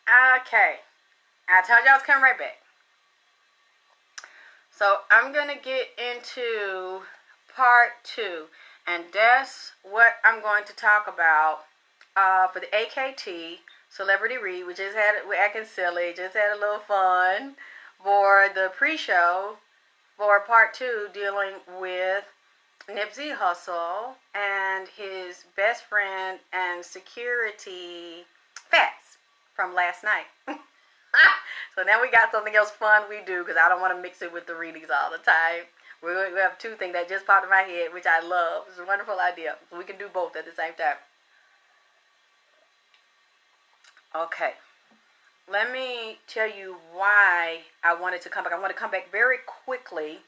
Okay. I told you I was coming right back. So I'm going to get into part 2. And that's what I'm going to talk about for the AKT Celebrity Read. We just had it, we're acting silly, just had a little fun for the pre-show for part 2 dealing with Nipsey Hussle and his best friend and security FATTS from last night. So now we got something else fun we do because I don't want to mix it with the readings all the time. We have 2 things that just popped in my head, which I love. It's a wonderful idea. So we can do both at the same time. Okay. Let me tell you why I wanted to come back. I want to come back very quickly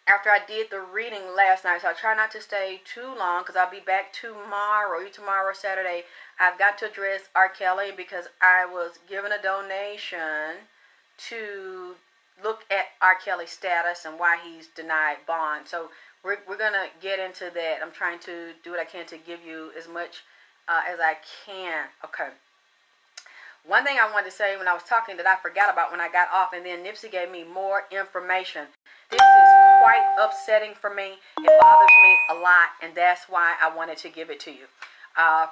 after I did the reading last night. So I try not to stay too long because I'll be back tomorrow. Tomorrow, Saturday. I've got to address R. Kelly because I was given a donation to look at R. Kelly's status and why he's denied bond. So we're going to get into that. I'm trying to do what I can to give you as much as I can. Okay. One thing I wanted to say when I was talking that I forgot about when I got off, and then Nipsey gave me more information. This is quite upsetting for me. It bothers me a lot, and that's why I wanted to give it to you.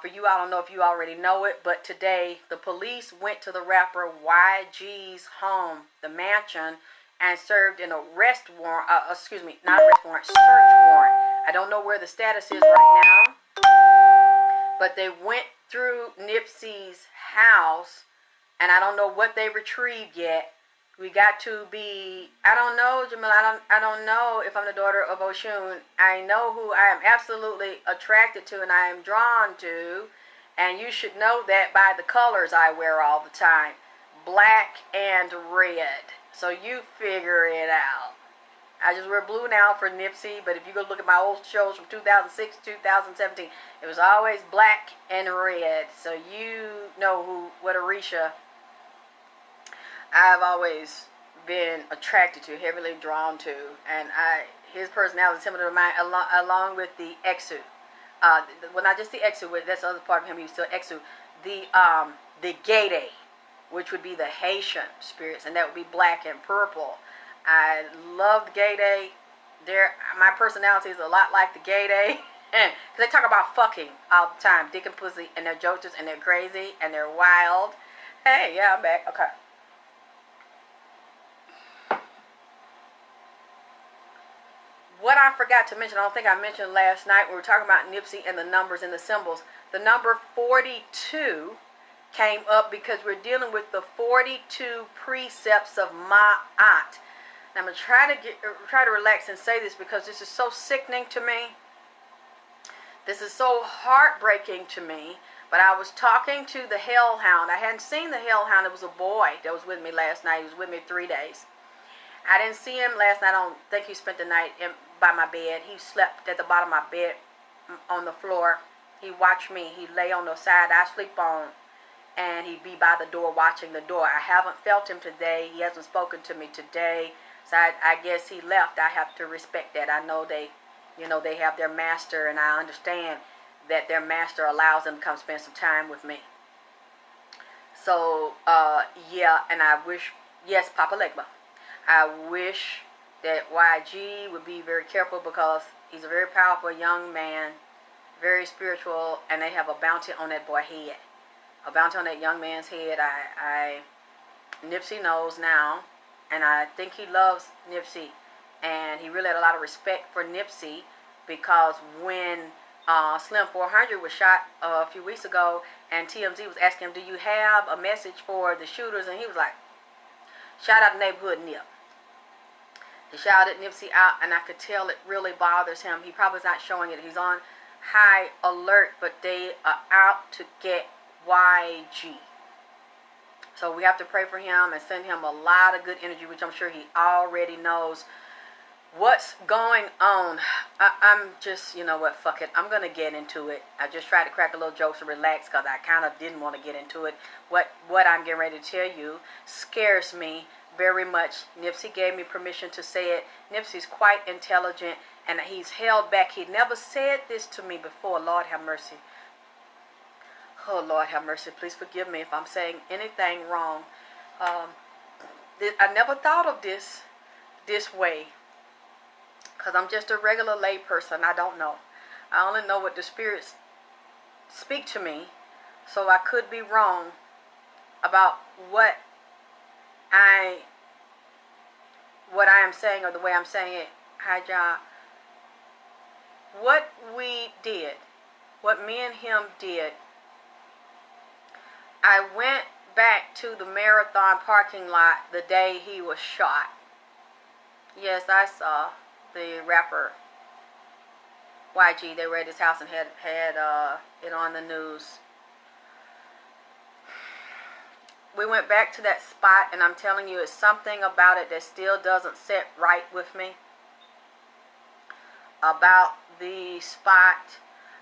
For you, I don't know if you already know it, but today the police went to the rapper YG's home, the mansion, and served an arrest warrant. Not arrest warrant, search warrant. I don't know where the status is right now, but they went through Nipsey's house, and I don't know what they retrieved yet. We got to be, I don't know, Jamil, I don't know if I'm the daughter of Oshun. I know who I am absolutely attracted to and I am drawn to, and you should know that by the colors I wear all the time, black and red. So you figure it out. I just wear blue now for Nipsey, but if you go look at my old shows from 2006 to 2017, it was always black and red. So you know what Arisha I've always been attracted to, heavily drawn to, and his personality is similar to mine, along with the Exu. Well, not just the Exu, that's the other part of him. He's still Exu. The Gede, which would be the Haitian spirits, and that would be black and purple. I love the Gede. My personality is a lot like the Gede. Because they talk about fucking all the time, dick and pussy, and they're jokesters, and they're crazy, and they're wild. Hey, yeah, I'm back. Okay. What I forgot to mention, I don't think I mentioned last night, we were talking about Nipsey and the numbers and the symbols. The number 42 came up because we're dealing with the 42 precepts of Ma'at. Now I'm going to try to relax and say this because this is so sickening to me. This is so heartbreaking to me. But I was talking to the Hellhound. I hadn't seen the Hellhound. It was a boy that was with me last night. He was with me 3 days. I didn't see him last night. I don't think he spent the night by my bed. He slept at the bottom of my bed on the floor. He watched me. He lay on the side I sleep on, and he'd be by the door watching the door. I haven't felt him today. He hasn't spoken to me today. So I guess he left. I have to respect that. I know they have their master, and I understand that their master allows them to come spend some time with me. So, yeah, and I wish, yes, Papa Legba. I wish that YG would be very careful because he's a very powerful young man, very spiritual, and they have a bounty on that boy's head. A bounty on that young man's head. Nipsey knows now, and I think he loves Nipsey, and he really had a lot of respect for Nipsey because when Slim 400 was shot a few weeks ago, and TMZ was asking him, do you have a message for the shooters? And he was like, shout out to neighborhood Nip. He shouted Nipsey out, and I could tell it really bothers him. He probably is not showing it. He's on high alert, but they are out to get YG. So we have to pray for him and send him a lot of good energy, which I'm sure he already knows what's going on. I'm just, you know what, fuck it. I'm going to get into it. I just tried to crack a little jokes and relax because I kind of didn't want to get into it. What I'm getting ready to tell you scares me very much. Nipsey gave me permission to say it. Nipsey's quite intelligent, and he's held back. He never said this to me before. Lord have mercy. Oh, Lord have mercy. Please forgive me if I'm saying anything wrong. I never thought of this way, because I'm just a regular lay person. I don't know. I only know what the spirits speak to me, so I could be wrong about what I am saying or the way I'm saying it. Hi, John. What we did, what me and him did, I went back to the Marathon parking lot the day he was shot. Yes, I saw the rapper YG. They were at his house and had it on the news. We went back to that spot, and I'm telling you, it's something about it that still doesn't sit right with me. About the spot,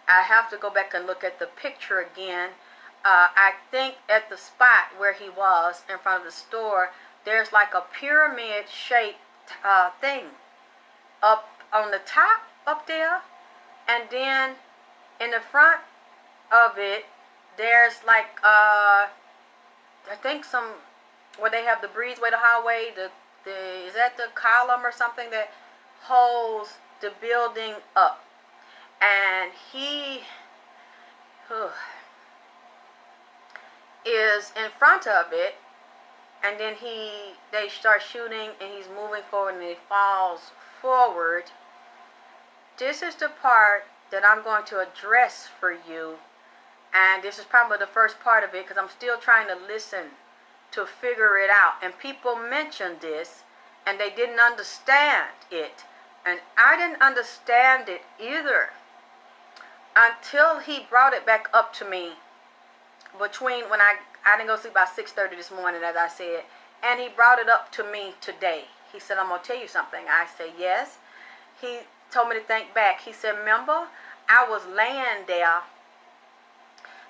I have to go back and look at the picture again. I think at the spot where he was in front of the store, there's like a pyramid-shaped thing up on the top up there, and then in the front of it, there's like I think where they have the breezeway, the highway, is that the column or something that holds the building up, and he is in front of it, and then they start shooting, and he's moving forward, and he falls forward. This is the part that I'm going to address for you, and this is probably the first part of it, because I'm still trying to listen to figure it out. And people mentioned this, and they didn't understand it, and I didn't understand it either until he brought it back up to me between when I didn't go to sleep by 6:30 this morning, as I said, and he brought it up to me today. He said, I'm going to tell you something. I said, yes. He told me to think back. He said, remember, I was laying there,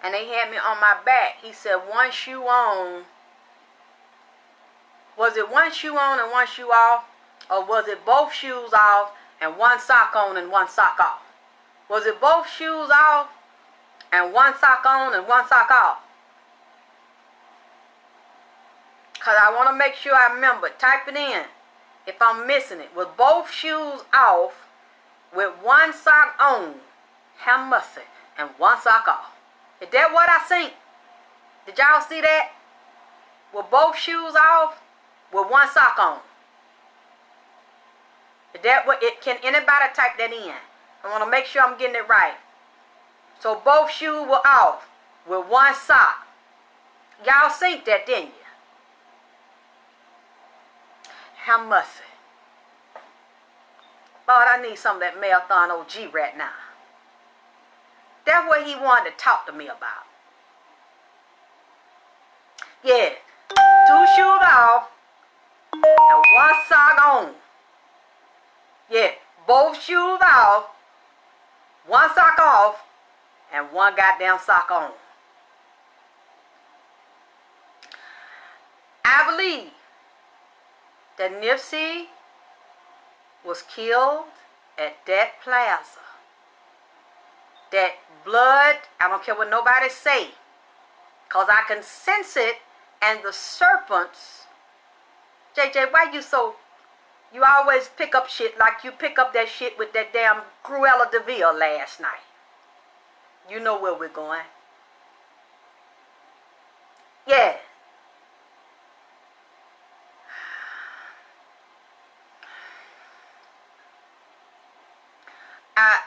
and they had me on my back. He said, one shoe on. Was it one shoe on and one shoe off? Or was it both shoes off and one sock on and one sock off? Was it both shoes off and one sock on and one sock off? Because I want to make sure I remember. Type it in if I'm missing it. Was both shoes off with one sock on, have mercy, and one sock off? Is that what I seen? Did y'all see that? With both shoes off with one sock on? Is that what it? Can anybody type that in? I want to make sure I'm getting it right. So both shoes were off with one sock. Y'all seen that, didn't you? Have mercy. Lord, I need some of that Marathon OG right now. That's what he wanted to talk to me about. Yeah. 2 shoes off and one sock on. Yeah. Both shoes off, one sock off, and one goddamn sock on. I believe that NIPSEY was killed at that plaza. That blood, I don't care what nobody say, because I can sense it, and the serpents. JJ, why you always pick up shit like you pick up that shit with that damn Cruella de Vil last night. You know where we're going. Yeah.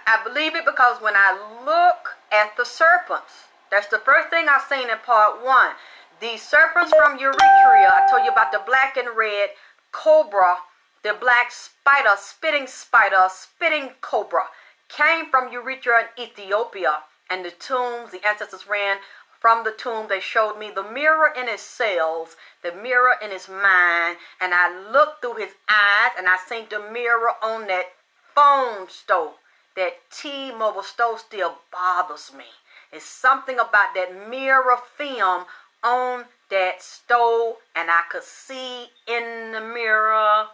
I believe it because when I look at the serpents, that's the first thing I seen in part 1. The serpents from Eritrea, I told you about the black and red cobra, the black spider, spitting cobra, came from Eritrea and Ethiopia. And the tombs, the ancestors ran from the tomb. They showed me the mirror in his cells, the mirror in his mind. And I looked through his eyes, and I seen the mirror on that phone stove. That T-Mobile stove still bothers me. It's something about that mirror film on that stove, and I could see in the mirror.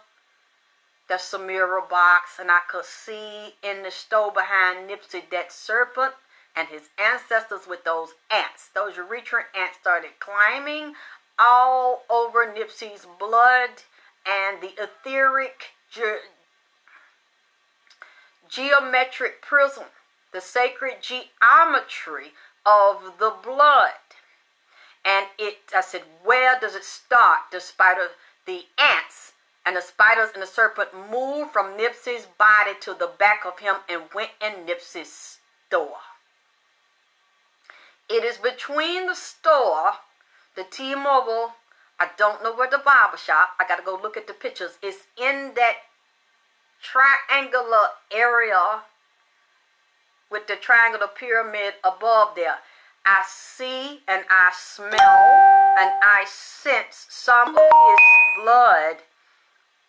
That's a mirror box, and I could see in the stove behind NIPSEY that serpent and his ancestors with those ants. Those urethral ants started climbing all over Nipsey's blood, and the etheric geometric prism, the sacred geometry of the blood. And I said, where does it start? The ants and the spiders and the serpent moved from Nipsey's body to the back of him and went in Nipsey's store. It is between the store, the T-Mobile, I don't know where the barber shop, I got to go look at the pictures. It's in that triangular area with the triangular pyramid above there. I see and I smell and I sense some of his blood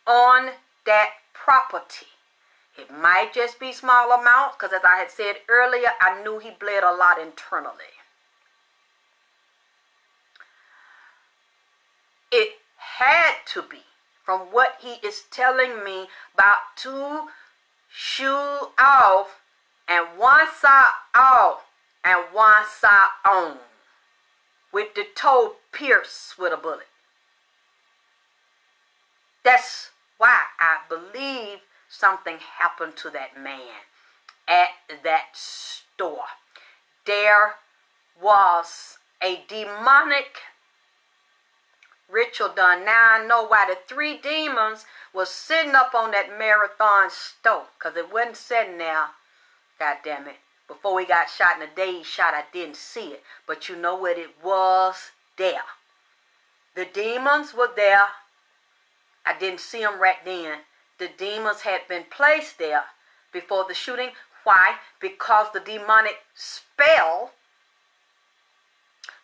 on that property. It might just be small amounts, because as I had said earlier, I knew he bled a lot internally. It had to be, from what he is telling me, about 2 shoes off and 1 sock off and 1 sock on, with the toe pierced with a bullet. That's why I believe something happened to that man at that store. There was a demonic ritual done. Now I know why the 3 demons was sitting up on that marathon stove, because it wasn't sitting there, God damn it. Before we got shot in the day he shot, I didn't see it. But you know what? It was there. The demons were there. I didn't see them right then. The demons had been placed there before the shooting. Why? Because the demonic spell,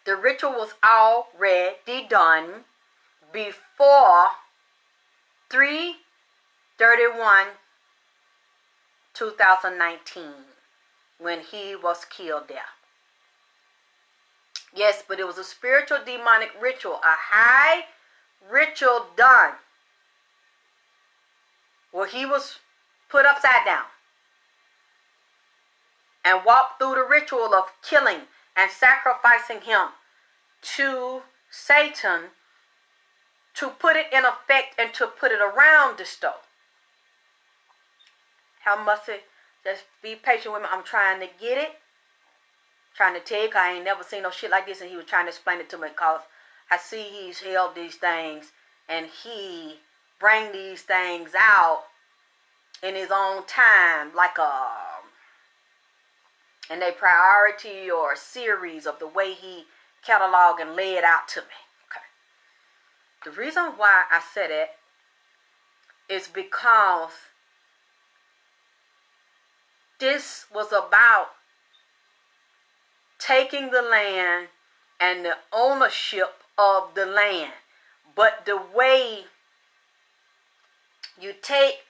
the ritual was already done before 3/31/2019, when he was killed there. Yes, but it was a spiritual demonic ritual, a high ritual done, where he was put upside down and walked through the ritual of killing and sacrificing him to Satan, to put it in effect and to put it around the stove. How must it? Just be patient with me. I'm trying to get it. Trying to tell you, because I ain't never seen no shit like this, and he was trying to explain it to me, because I see he's held these things and he bring these things out in his own time, like in a priority or a series of the way he cataloged and laid it out to me. Okay. The reason why I said it is because this was about taking the land and the ownership of the land. But the way you take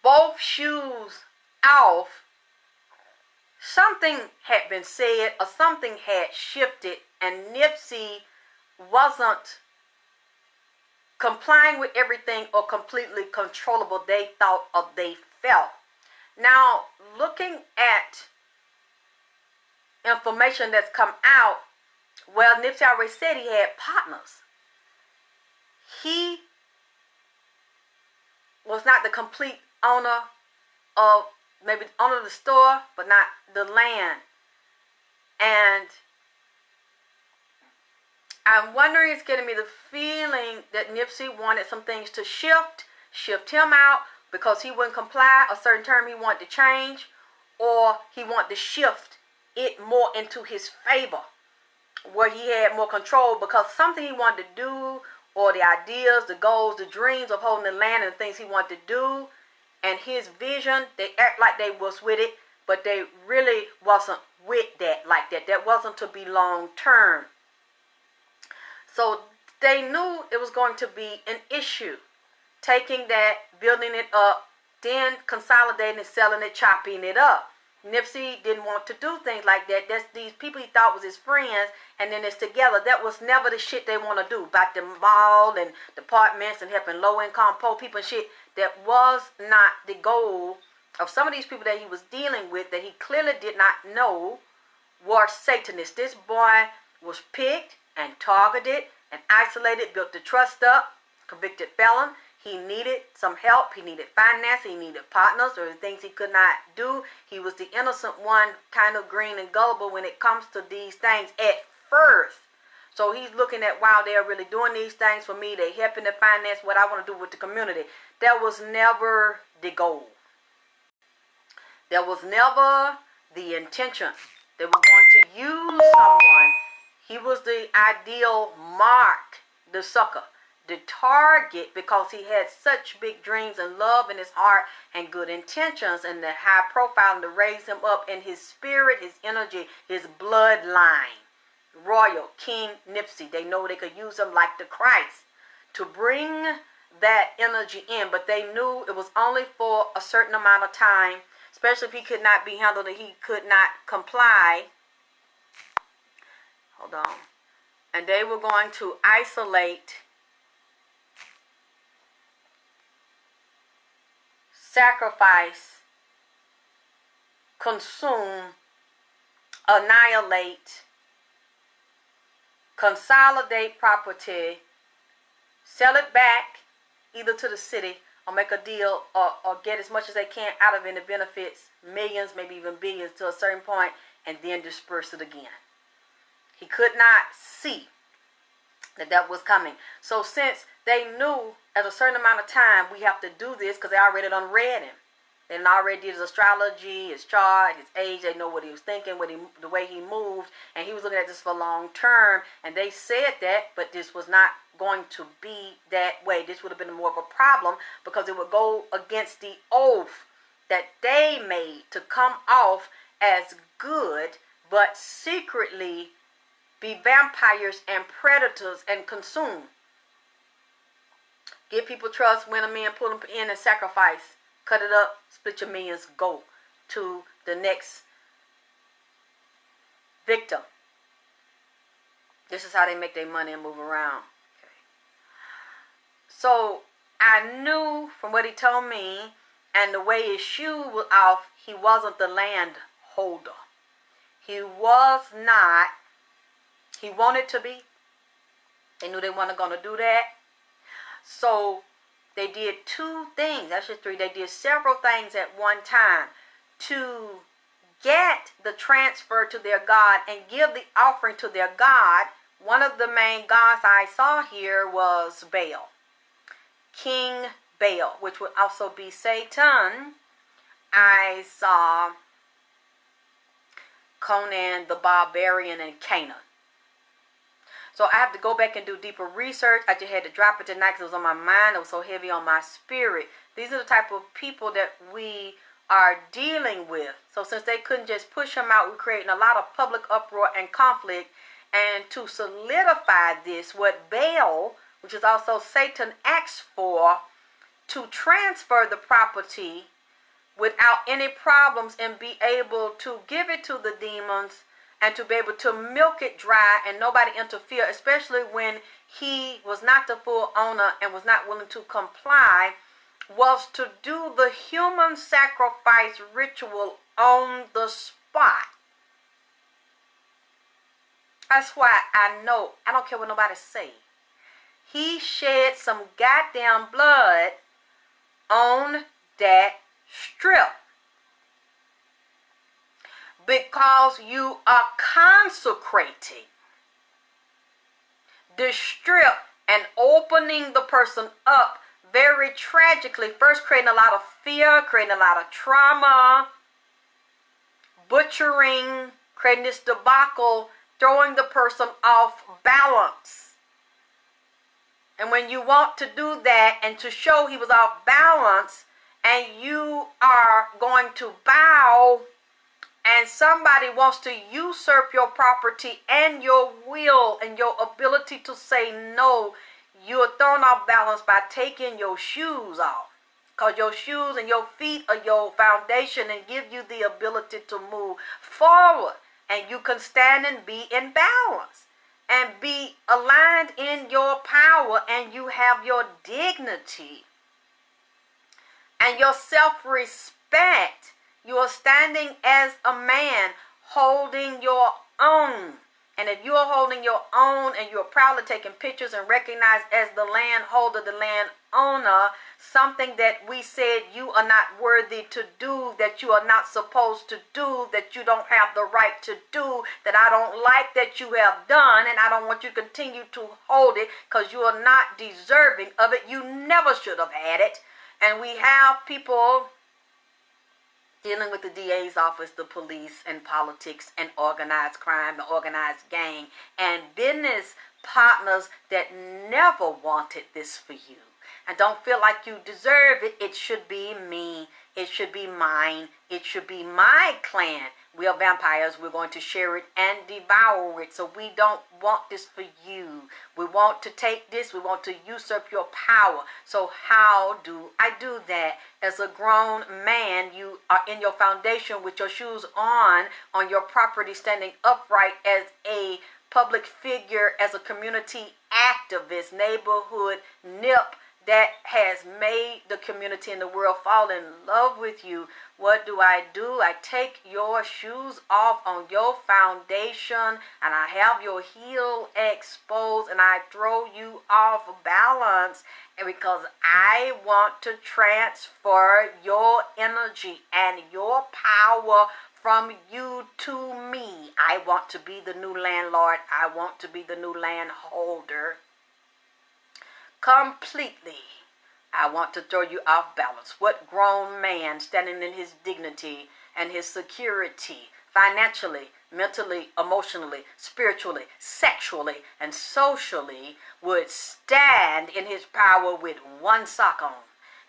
both shoes off, something had been said or something had shifted, and Nipsey wasn't complying with everything or completely controllable they thought or they felt. Now, looking at information that's come out, well, Nipsey already said he had partners. He was not the complete owner of, maybe the owner of the store, but not the land. And I'm wondering, it's getting me the feeling that Nipsey wanted some things to shift him out, because he wouldn't comply a certain term he wanted to change, or he wanted to shift it more into his favor, where he had more control, because something he wanted to do, or the ideas, the goals, the dreams of holding the land and the things he wanted to do, and his vision, they act like they was with it, but they really wasn't with that like that. That wasn't to be long term. So they knew it was going to be an issue. Taking that, building it up, then consolidating it, selling it, chopping it up. Nipsey didn't want to do things like that. That's these people he thought was his friends, and then it's together. That was never the shit they want to do. About the mall and departments and helping low-income poor people and shit. That was not the goal of some of these people that he was dealing with, that he clearly did not know were Satanists. This boy was picked and targeted and isolated, built the trust up, convicted felon. He needed some help. He needed finance. He needed partners. There were things he could not do. He was the innocent one, kind of green and gullible when it comes to these things at first. So he's looking at, wow, they're really doing these things for me. They're helping to finance what I want to do with the community. That was never the goal. There was never the intention. They were going to use someone. He was the ideal mark, the sucker, the target, because he had such big dreams and love in his heart and good intentions and the high profile, and to raise him up in his spirit, his energy, his bloodline. Royal King NIPSEY. They know they could use him like the Christ to bring that energy in, but they knew it was only for a certain amount of time, especially if he could not be handled and he could not comply. Hold on. And they were going to isolate, sacrifice, consume, annihilate, consolidate property, sell it back either to the city or make a deal or get as much as they can out of it in the benefits, millions, maybe even billions to a certain point, and then disperse it again. He could not see that was coming. So since they knew at a certain amount of time we have to do this, because they already done read him. They already did his astrology, his chart, his age. They know what he was thinking, the way he moved. And he was looking at this for long term. And they said that, but this was not going to be that way. This would have been more of a problem because it would go against the oath that they made to come off as good, but secretly be vampires and predators and consume. Give people trust, win them in, pull them in, and sacrifice. Cut it up, split your millions, go to the next victim. This is how they make their money and move around. Okay. So I knew from what he told me and the way his shoe was off, he wasn't the land holder. He was not. He wanted to be. They knew they weren't going to do that. So they did two things, actually three. They did several things at one time to get the transfer to their God and give the offering to their God. One of the main gods I saw here was Baal. King Baal, which would also be Satan. I saw Conan the Barbarian and Canaan. So I have to go back and do deeper research. I just had to drop it tonight because it was on my mind. It was so heavy on my spirit. These are the type of people that we are dealing with. So since they couldn't just push him out, we're creating a lot of public uproar and conflict. And to solidify this, what Baal, which is also Satan, asked for, to transfer the property without any problems and be able to give it to the demons and to be able to milk it dry and nobody interfere, especially when he was not the full owner and was not willing to comply, was to do the human sacrifice ritual on the spot. That's why I know, I don't care what nobody say. He shed some goddamn blood on that strip. Because you are consecrating the strip and opening the person up very tragically. First, creating a lot of fear, creating a lot of trauma, butchering, creating this debacle, throwing the person off balance. And when you want to do that and to show he was off balance and you are going to bow, and somebody wants to usurp your property and your will and your ability to say no, you're thrown off balance by taking your shoes off. Because your shoes and your feet are your foundation and give you the ability to move forward. And you can stand and be in balance and be aligned in your power, and you have your dignity and your self-respect. You are standing as a man holding your own. And if you're holding your own and you're proudly taking pictures and recognized as the landholder, the landowner, something that we said you are not worthy to do, that you are not supposed to do, that you don't have the right to do, that I don't like that you have done, and I don't want you to continue to hold it because you are not deserving of it. You never should have had it. And we have people dealing with the DA's office, the police, and politics, and organized crime, the organized gang, and business partners that never wanted this for you and don't feel like you deserve it. It should be me. It should be mine. It should be my clan. We are vampires. We're going to share it and devour it. So we don't want this for you. We want to take this. We want to usurp your power. So how do I do that? As a grown man, you are in your foundation with your shoes on your property, standing upright as a public figure, as a community activist, neighborhood NIP that has made the community and the world fall in love with you. What do? I take your shoes off on your foundation and I have your heel exposed and I throw you off balance, and because I want to transfer your energy and your power from you to me. I want to be the new landlord. I want to be the new landholder. Completely. I want to throw you off balance. What grown man standing in his dignity and his security, financially, mentally, emotionally, spiritually, sexually, and socially, would stand in his power with one sock on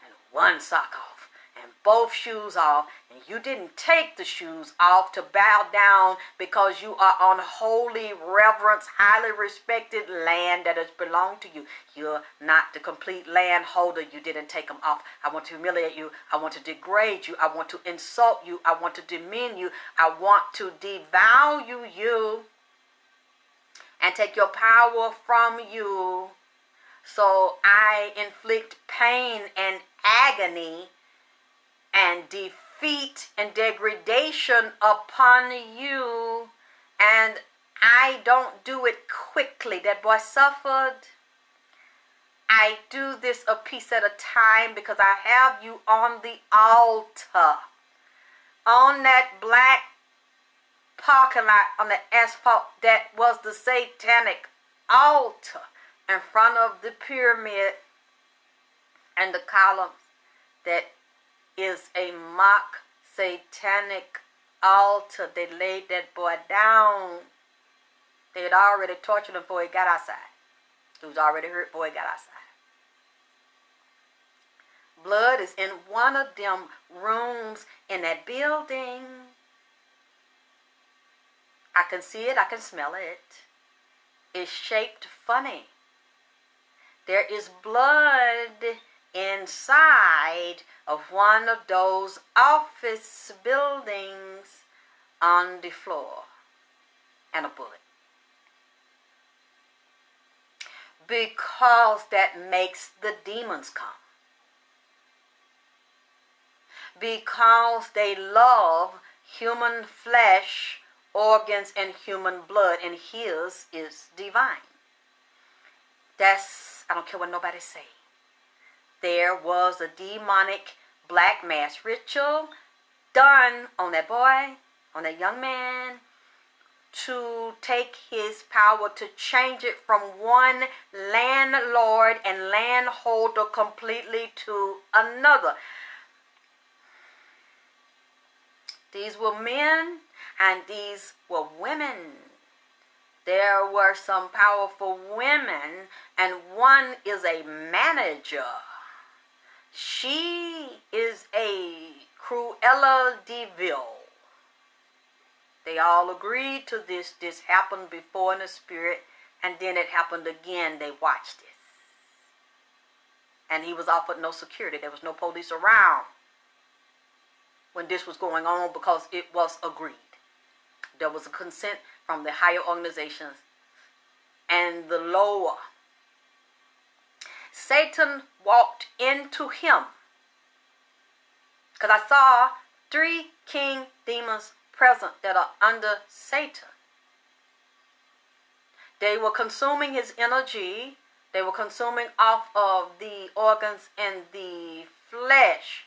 and one sock off and both shoes off, and you didn't take the shoes off to bow down because you are on holy, reverence, highly respected land that has belonged to you. You're not the complete landholder. You didn't take them off. I want to humiliate you. I want to degrade you. I want to insult you. I want to demean you. I want to devalue you and take your power from you. So I inflict pain and agony and defeat and degradation upon you, and I don't do it quickly. That boy suffered. I do this a piece at a time because I have you on the altar, on that black parking lot, on the asphalt that was the satanic altar in front of the pyramid and the columns that is a mock satanic altar. They laid that boy down. They had already tortured him before he got outside. He was already hurt before he got outside. Blood is in one of them rooms in that building. I can see it. I can smell it. It's shaped funny. There is blood inside of one of those office buildings on the floor, and a bullet. Because that makes the demons come. Because they love human flesh, organs, and human blood, and his is divine. I don't care what nobody say. There was a demonic black mass ritual done on that boy, on that young man, to take his power, to change it from one landlord and landholder completely to another. These were men and these were women. There were some powerful women, and one is a manager. She is a Cruella de Vil. They all agreed to this. This happened before in the spirit, and then it happened again. They watched it. And he was offered no security. There was no police around when this was going on because it was agreed. There was a consent from the higher organizations and the lower. Satan walked into him, because I saw 3 king demons present that are under Satan. They were consuming his energy. They were consuming off of the organs and the flesh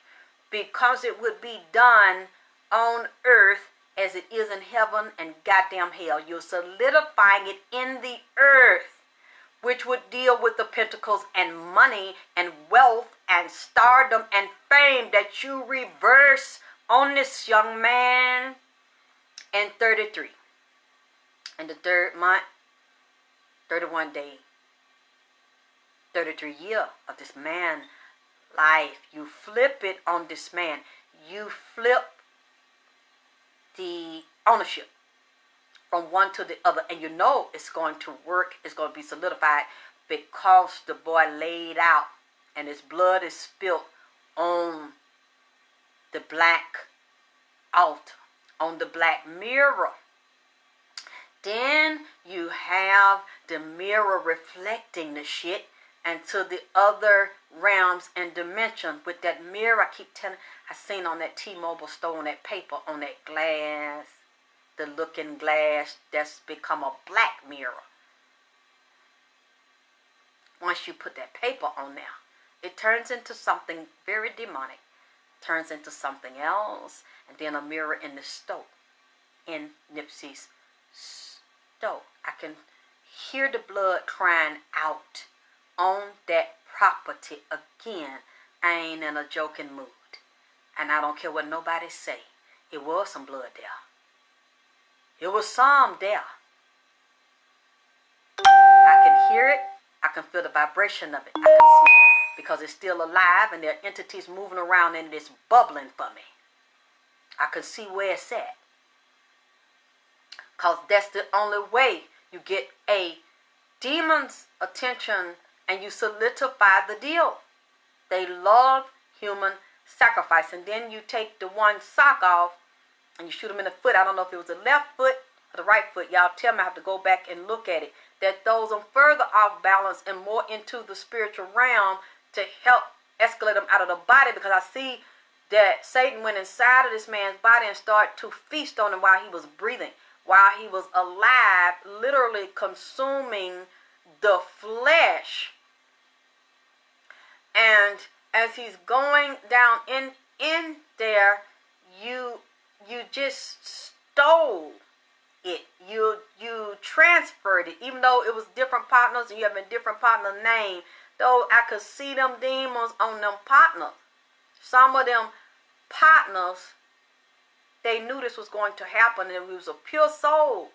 because it would be done on earth as it is in heaven and goddamn hell. You're solidifying it in the earth, which would deal with the pentacles and money and wealth and stardom and fame that you reverse on this young man in 33. In the 3rd month, 31 day, 33 year of this man life. You flip it on this man. You flip the ownership from one to the other, and you know it's going to work. It's going to be solidified because the boy laid out and his blood is spilled on the black altar, on the black mirror. Then you have the mirror reflecting the shit into the other realms and dimensions. With that mirror, I keep telling, I seen on that T-Mobile store, on that paper, on that glass, the looking glass that's become a black mirror. Once you put that paper on there, it turns into something very demonic, turns into something else, and then a mirror in the stove, in NIPSEY's stove. I can hear the blood crying out on that property again. I ain't in a joking mood, and I don't care what nobody say. It was some blood there. It was some there. I can hear it. I can feel the vibration of it. I can smell it because it's still alive and there are entities moving around and it's bubbling for me. I can see where it's at. Because that's the only way you get a demon's attention and you solidify the deal. They love human sacrifice. And then you take the one sock off and you shoot him in the foot. I don't know if it was the left foot or the right foot. Y'all tell me, I have to go back and look at it. That throws them further off balance and more into the spiritual realm to help escalate them out of the body. Because I see that Satan went inside of this man's body and started to feast on him while he was breathing, while he was alive, literally consuming the flesh. And as he's going down in there, you just stole it. You transferred it, even though it was different partners and you have a different partner name. Though I could see them demons on them partners. Some of them partners, they knew this was going to happen, and it was a pure soul,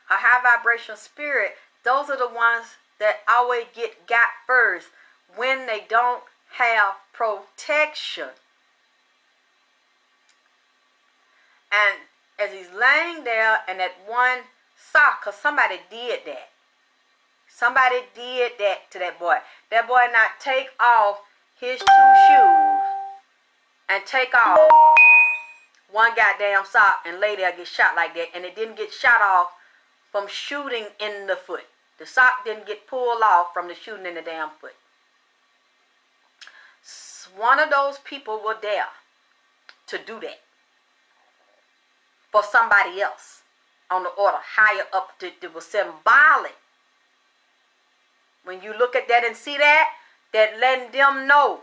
a high vibration spirit. Those are the ones that always got first when they don't have protection. And as he's laying there, and that one sock, because somebody did that. Somebody did that to that boy. That boy not take off his 2 shoes and take off one goddamn sock and lay there and get shot like that. And it didn't get shot off from shooting in the foot. The sock didn't get pulled off from the shooting in the damn foot. One of those people were there to do that for somebody else on the order higher up. It was symbolic. When you look at that and see that letting them know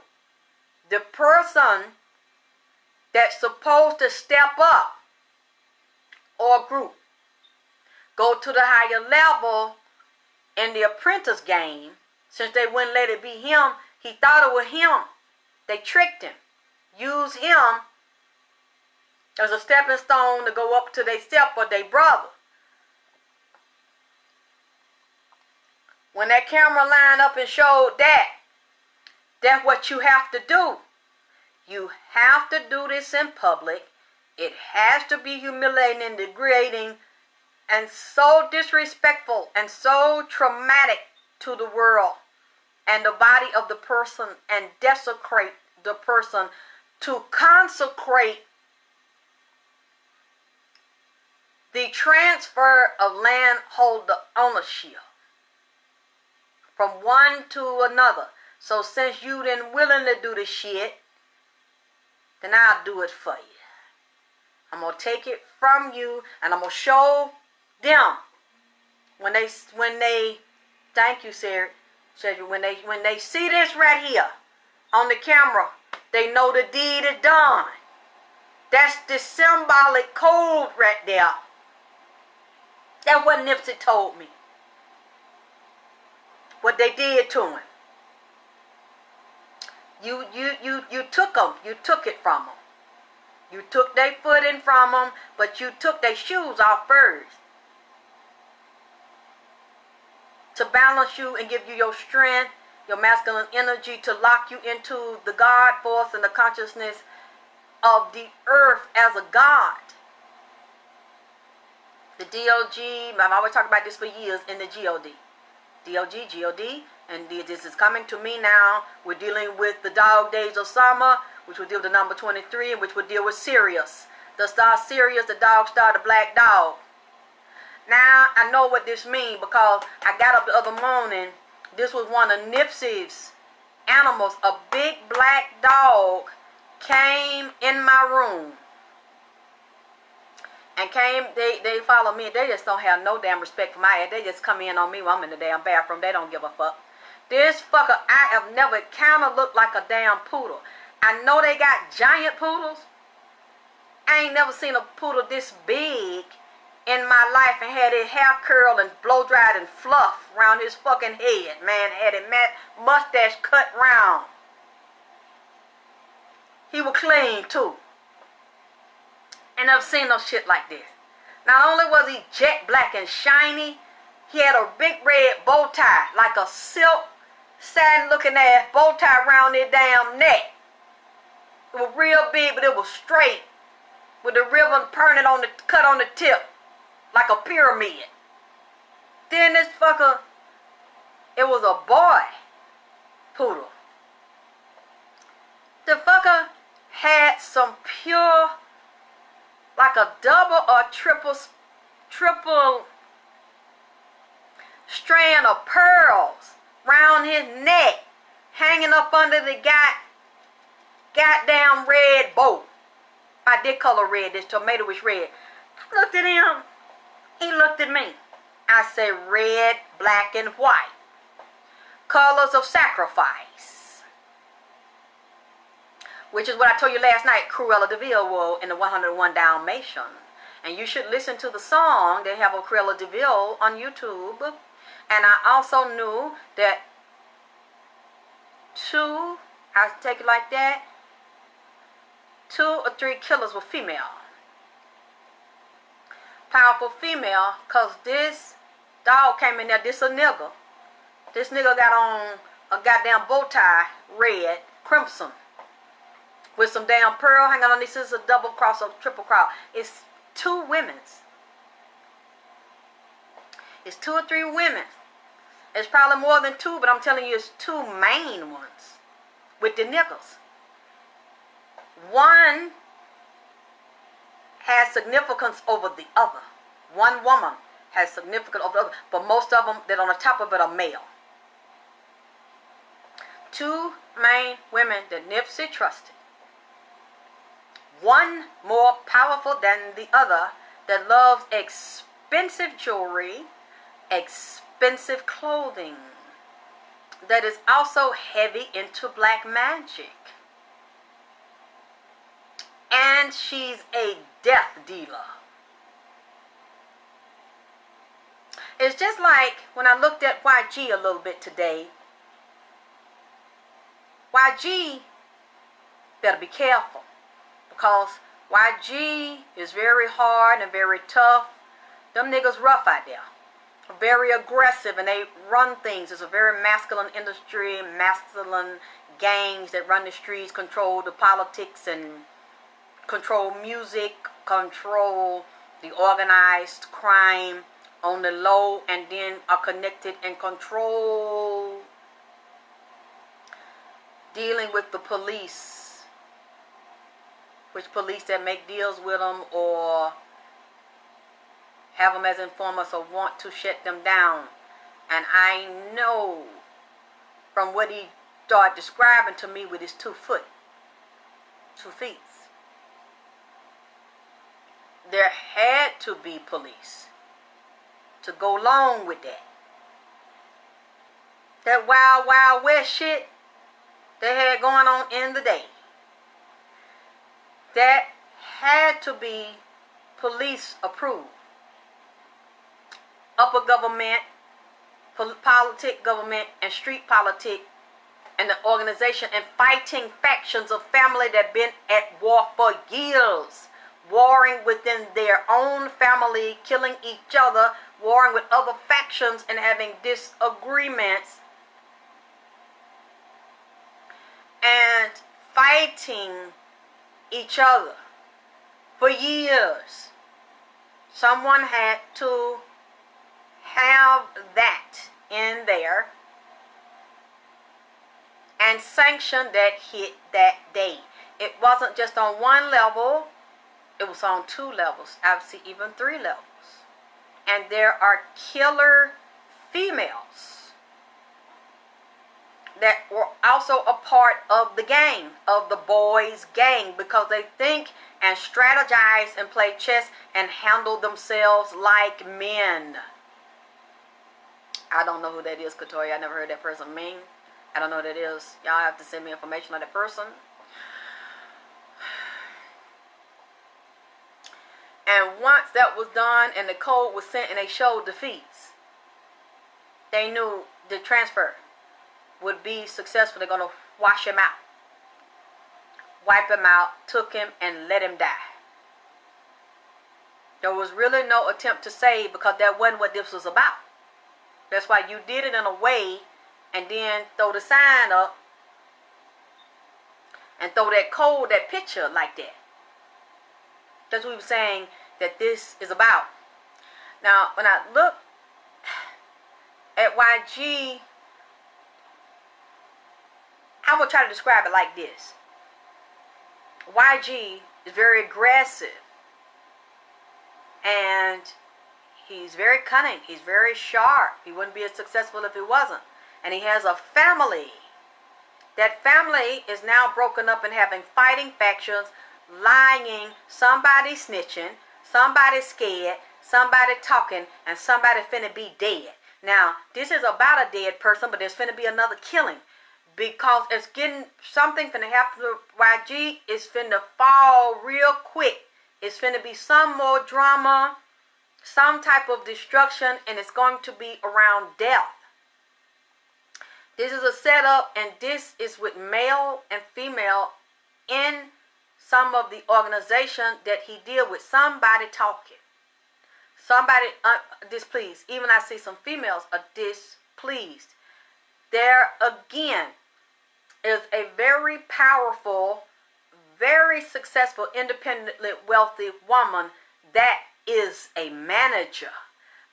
the person that's supposed to step up or group, go to the higher level in the apprentice game. Since they wouldn't let it be him, he thought it was him. They tricked him, used him as a stepping stone to go up to their step or their brother. When that camera lined up and showed that, that's what you have to do. You have to do this in public. It has to be humiliating and degrading and so disrespectful and so traumatic to the world and the body of the person, and desecrate the person to consecrate the transfer of landholder ownership from one to another. So since you didn't willing to do the shit, then I'll do it for you. I'm going to take it from you, and I'm going to show them when they thank you, Sarah, when they see this right here on the camera, they know the deed is done. That's the symbolic code right there. That's what NIPSEY told me. What they did to him. You took them. You took it from them. You took their footing from them, but you took their shoes off first. To balance you and give you your strength, your masculine energy, to lock you into the God force and the consciousness of the earth as a God. The DOG, I've always talked about this for years, in the GOD. DOG, GOD, and this is coming to me now. We're dealing with the dog days of summer, which will deal with the number 23, and which will deal with Sirius. The star Sirius, the dog star, the black dog. Now, I know what this means because I got up the other morning. This was one of NIPSEY's animals. A big black dog came in my room. And they follow me. They just don't have no damn respect for my ass. They just come in on me while I'm in the damn bathroom. They don't give a fuck. This fucker, I have never kind of looked like a damn poodle. I know they got giant poodles. I ain't never seen a poodle this big in my life, and had his hair curled and blow dried and fluff around his fucking head. Man, had his mustache cut round. He was clean too. And I've seen no shit like this. Not only was he jet black and shiny, he had a big red bow tie, like a silk satin looking ass bow tie around his damn neck. It was real big, but it was straight, with the ribbon cut on the tip, like a pyramid. Then this fucker, it was a boy poodle. The fucker had some pure, like a double or triple strand of pearls round his neck, hanging up under the goddamn red bow. I did color red, this tomatoish red. I looked at him, he looked at me. I said red, black, and white. Colors of sacrifice. Which is what I told you last night, Cruella de Vil wore in the 101 Dalmatians. And you should listen to the song. They have a Cruella de Vil on YouTube. And I also knew that I'll take it like that, 2 or 3 killers were female. Powerful female, because this dog came in there, this a nigga. This nigga got on a goddamn bow tie, red, crimson, with some damn pearl hanging on. This is a double cross or triple cross. It's 2 women's. It's 2 or 3 women. It's probably more than 2, but I'm telling you, it's 2 main ones with the niggas. One has significance over the other. One woman has significance over the other, but most of them that on the top of it are male. 2 main women that NIPSEY trusted. One more powerful than the other that loves expensive jewelry, expensive clothing, that is also heavy into black magic. And she's a death dealer. It's just like when I looked at YG a little bit today. YG better be careful, because YG is very hard and very tough. Them niggas rough out there. Very aggressive, and they run things. It's a very masculine industry, masculine gangs that run the streets, control the politics, and control music, control the organized crime on the low, and then are connected and control dealing with the police, which police that make deals with them or have them as informers or want to shut them down. And I know from what he started describing to me with his 2 feet. there had to be police to go along with that. That wild, wild west shit they had going on in the day. That had to be police approved. Upper government, politic government, and street politic, and the organization, and fighting factions of family that been at war for years, warring within their own family, killing each other, warring with other factions, and having disagreements, and fighting each other for years. Someone had to have that in there and sanction that hit that day. It wasn't just on one level, it was on 2 levels, obviously even 3 levels. And there are killer females that were also a part of the gang, of the boys' gang, because they think and strategize and play chess and handle themselves like men. I don't know who that is, Katoya. I never heard that person mean. I don't know who that is. Y'all have to send me information on that person. And once that was done and the code was sent and they showed the fees, they knew the transfer would be successful. They're going to wash him out, wipe him out, took him, and let him die. There was really no attempt to save, because that wasn't what this was about. That's why you did it in a way and then throw the sign up and throw that code, that picture like that. That's what we were saying that this is about. Now, when I look at YG, I will try to describe it like this. YG is very aggressive. And he's very cunning. He's very sharp. He wouldn't be as successful if he wasn't. And he has a family. That family is now broken up and having fighting factions, lying, somebody snitching, somebody scared, somebody talking, and somebody finna be dead. Now, this is about a dead person, but there's finna be another killing. Because it's getting, something finna happen to YG. It's finna fall real quick. It's finna be some more drama, some type of destruction, and it's going to be around death. This is a setup, and this is with male and female in some of the organization that he deal with. Somebody talking. Somebody displeased. Even I see some females are displeased. There again is a very powerful, very successful, independently wealthy woman that is a manager.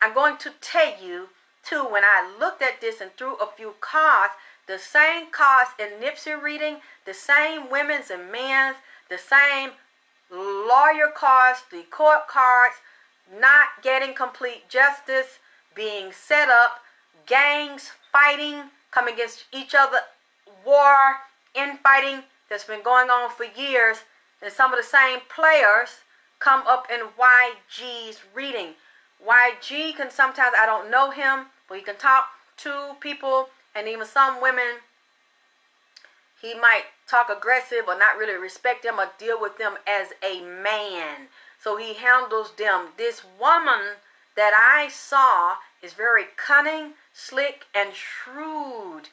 I'm going to tell you too, when I looked at this and threw a few cards, the same cards in NIPSEY reading, the same women's and men's, the same lawyer cards, the court cards, not getting complete justice, being set up, gangs fighting, coming against each other, war, infighting that's been going on for years, and some of the same players come up in YG's reading. YG can sometimes, I don't know him, but he can talk to people, and even some women, he might talk aggressive or not really respect them or deal with them as a man. So he handles them. This woman that I saw is very cunning, slick, and shrewd.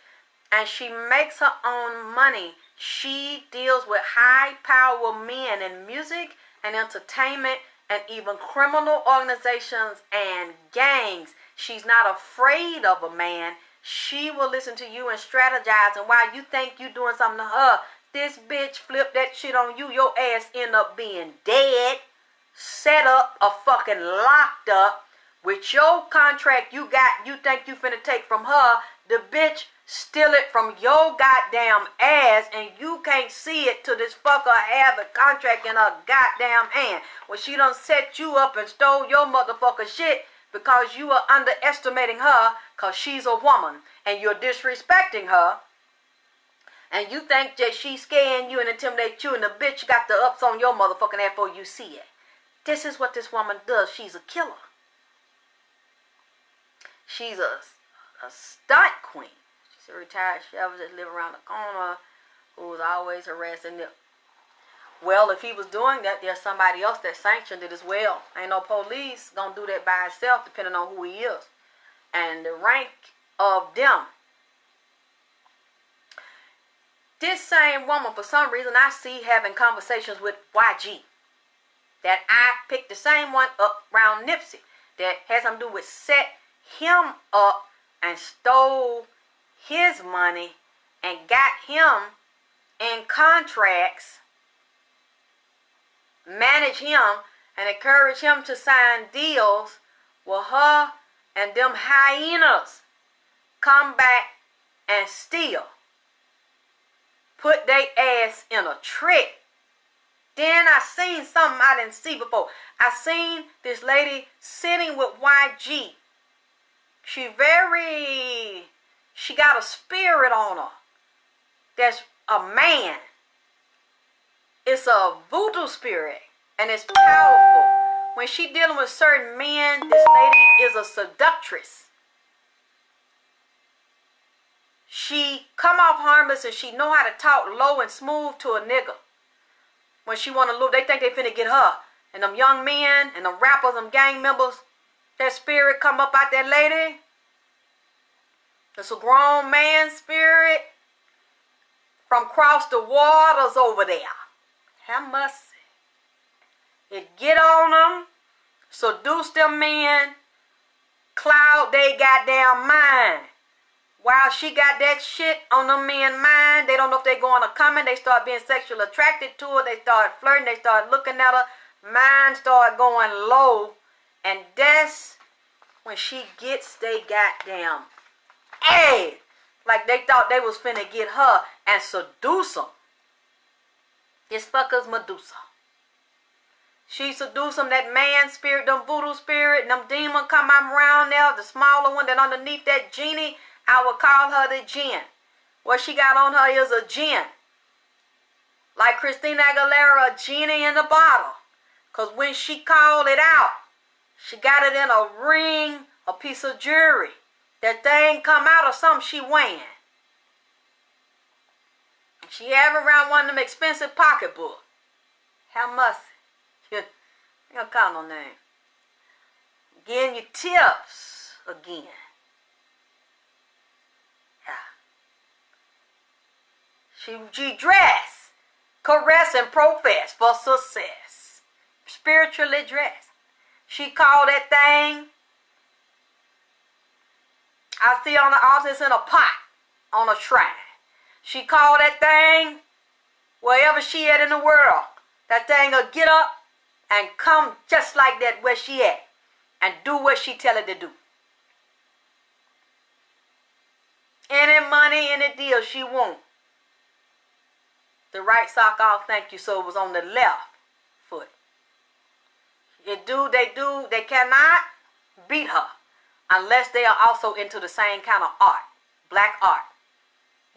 And she makes her own money. She deals with high power men in music and entertainment and even criminal organizations and gangs. She's not afraid of a man. She will listen to you and strategize. And while you think you doing something to her, this bitch flip that shit on you. Your ass end up being dead, set up, or fucking locked up with your contract you got. You think you finna take from her. The bitch steal it from your goddamn ass, and you can't see it till this fucker have the contract in her goddamn hand. Well, she done set you up and stole your motherfucker shit because you are underestimating her because she's a woman, and you're disrespecting her, and you think that she's scaring you and intimidate you, and the bitch got the ups on your motherfucking ass before you see it. This is what this woman does. She's a killer. She's a stunt queen. She's a retired chef that lives around the corner who was always harassing them. Well, if he was doing that, there's somebody else that sanctioned it as well. Ain't no police gonna do that by itself, depending on who he is. And the rank of them. This same woman, for some reason, I see having conversations with YG. That I picked the same one up around NIPSEY. That has something to do with set him up and stole his money and got him in contracts, manage him, and encourage him to sign deals with her and them hyenas come back and steal. Put they ass in a trick. Then I seen something I didn't see before. I seen this lady sitting with YG. She got a spirit on her. That's a man. It's a voodoo spirit. And it's powerful. When she dealing with certain men, this lady is a seductress. She come off harmless and she know how to talk low and smooth to a nigga. When she want to look, they think they finna get her. And them young men and them rappers, them gang members, that spirit come up out that lady. It's a grown man spirit from across the waters over there. Have mercy. It get on them, seduce them men, cloud they goddamn mind. While she got that shit on them men's mind, they don't know if they going or coming. They start being sexually attracted to her. They start flirting. They start looking at her. Mind start going low. And that's when she gets they goddamn ass. Like they thought they was finna get her and seduce them. This fucker's Medusa. She seduce them, that man spirit, them voodoo spirit, and them demon come out around there. The smaller one that underneath that genie, I would call her the jinn. What she got on her is a jinn. Like Christina Aguilera, a genie in the bottle. Because when she called it out, she got it in a ring, a piece of jewelry. That thing come out of something she wearing. She have around one of them expensive pocketbooks. How much? You don't call no name. Getting your tips again. She dress, caress, and profess for success. Spiritually dressed. She called that thing. I see on the altar it's in a pot on a shrine. She called that thing wherever she at in the world. That thing will get up and come just like that where she at and do what she tell it to do. Any money, any deal she want. The right sock off, thank you, so it was on the left foot. They cannot beat her unless they are also into the same kind of art, black art.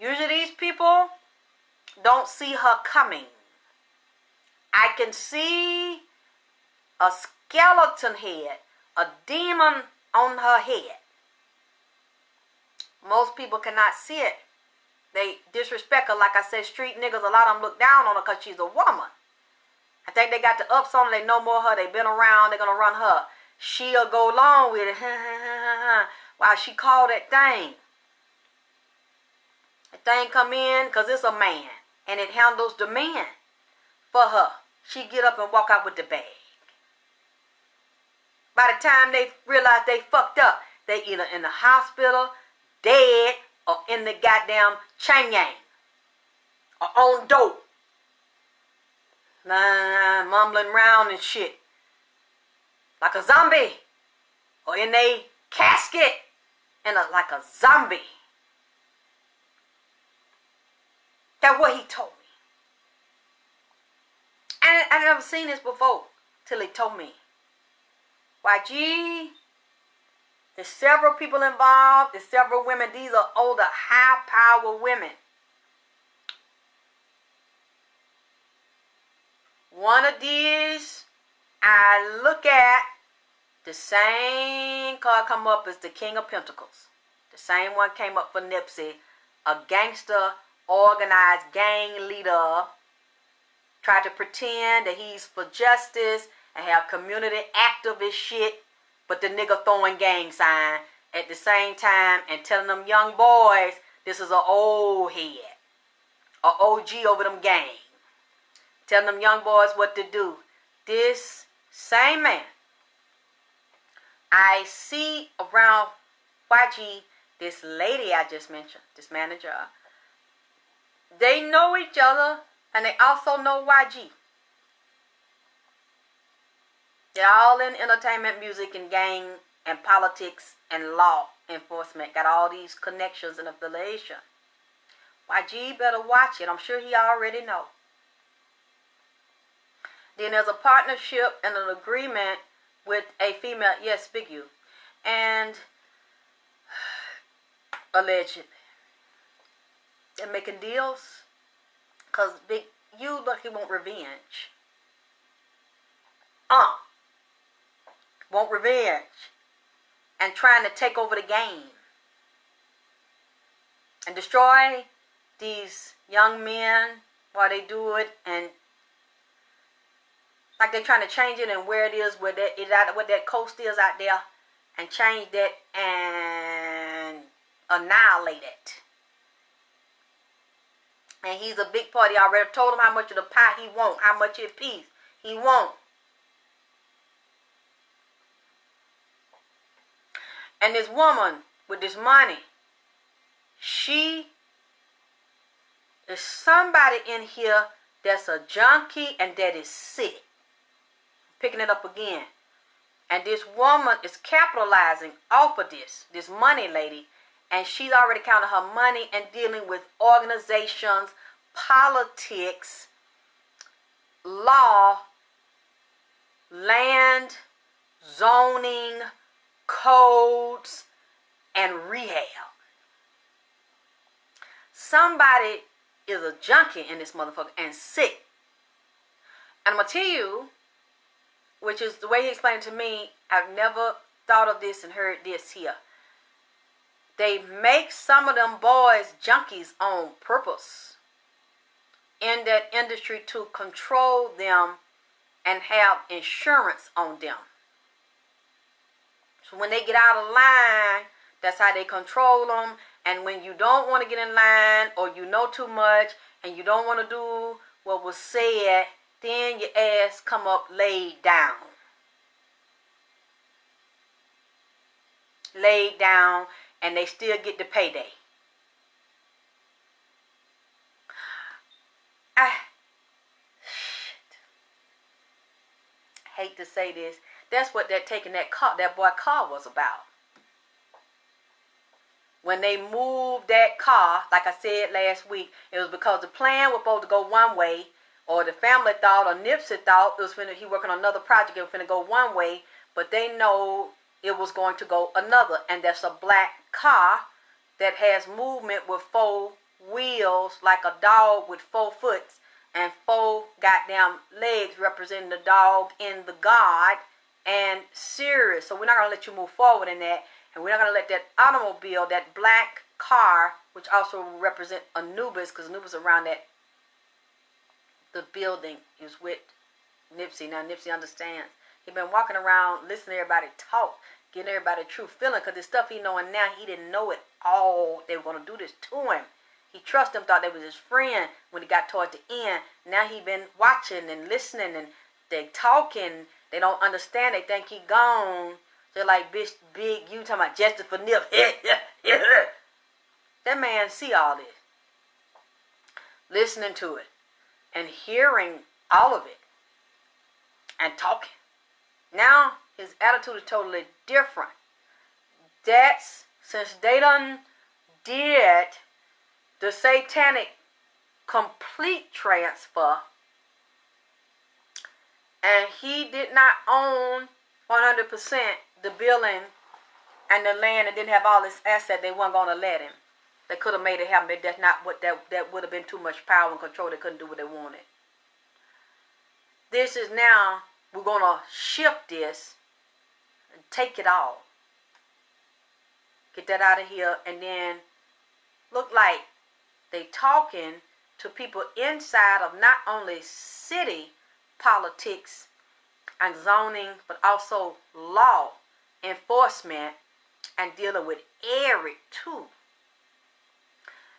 Usually these people don't see her coming. I can see a skeleton head, a demon on her head. Most people cannot see it. They disrespect her. Like I said, street niggas, a lot of them look down on her because she's a woman. I think they got the ups on her. They know more her. They've been around. They're going to run her. She'll go along with it. While she called that thing. The thing come in because it's a man. And it handles the man for her. She get up and walk out with the bag. By the time they realize they fucked up, they either in the hospital, dead, or in the goddamn chain gang. Or on dope. Mumbling around and shit. Like a zombie. Or in a casket. Like a zombie. That's what he told me. And I never seen this before. Till he told me. YG. There's several people involved. There's several women. These are older, high-power women. One of these I look at the same card come up as the King of Pentacles. The same one came up for NIPSEY. A gangster, organized gang leader tried to pretend that he's for justice and have community activist shit, but the nigga throwing gang sign at the same time and telling them young boys this is an old head, a OG over them gang. Telling them young boys what to do. This same man, I see around YG, this lady I just mentioned, this manager, they know each other and they also know YG. They're all in entertainment, music, and gang, and politics, and law enforcement. Got all these connections and affiliation. YG better watch it. I'm sure he already know. Then there's a partnership and an agreement with a female, yes, Big U. And allegedly, they're making deals because Big U look he want revenge. Want revenge and trying to take over the game and destroy these young men while they do it, and like they're trying to change it and where it is, where that is out, what that coast is out there, and change that and annihilate it. And he's a big party. I already told him how much of the pie he want, how much of piece he want. And this woman with this money, she is somebody in here that's a junkie and that is sick. Picking it up again. And this woman is capitalizing off of this money lady. And she's already counted her money and dealing with organizations, politics, law, land, zoning, codes, and rehab. Somebody is a junkie in this motherfucker and sick. And I'm going to tell you, which is the way he explained it to me, I've never thought of this and heard this here. They make some of them boys junkies on purpose in that industry to control them and have insurance on them. So when they get out of line, that's how they control them. And when you don't want to get in line, or you know too much and you don't want to do what was said, then your ass come up laid down. Laid down, and they still get the payday. I hate to say this. That's what that taking that boy car was about. When they moved that car, like I said last week, it was because the plan was supposed to go one way, or the family thought, or NIPSEY thought it was he working on another project, it was finna go one way, but they know it was going to go another. And that's a black car that has movement with 4 wheels, like a dog with 4 foot and 4 goddamn legs representing the dog in the God and Sirius. So we're not going to let you move forward in that. And we're not going to let that automobile, that black car, which also represent Anubis, because Anubis around that, the building is with NIPSEY. Now NIPSEY understands. He's been walking around listening to everybody talk, getting everybody true feeling, because the stuff he knowing now, he didn't know it all. They were going to do this to him. He trusted them, thought they was his friend when he got toward the end. Now he been watching and listening, and they talking. They don't understand. They think he gone. They're like, bitch, Big, you talking about justice for Nip. That man see all this. Listening to it. And hearing all of it. And talking. Now, his attitude is totally different. That's, since they done did the satanic complete transfer, and he did not own 100% the building and the land, and didn't have all this asset, they weren't going to let him. They could have made it happen, but that's not what that would have been too much power and control. They couldn't do what they wanted. This is now we're going to shift this and take it all. Get that out of here. And then look like they talking to people inside of not only city politics and zoning, but also law enforcement and dealing with Eric too.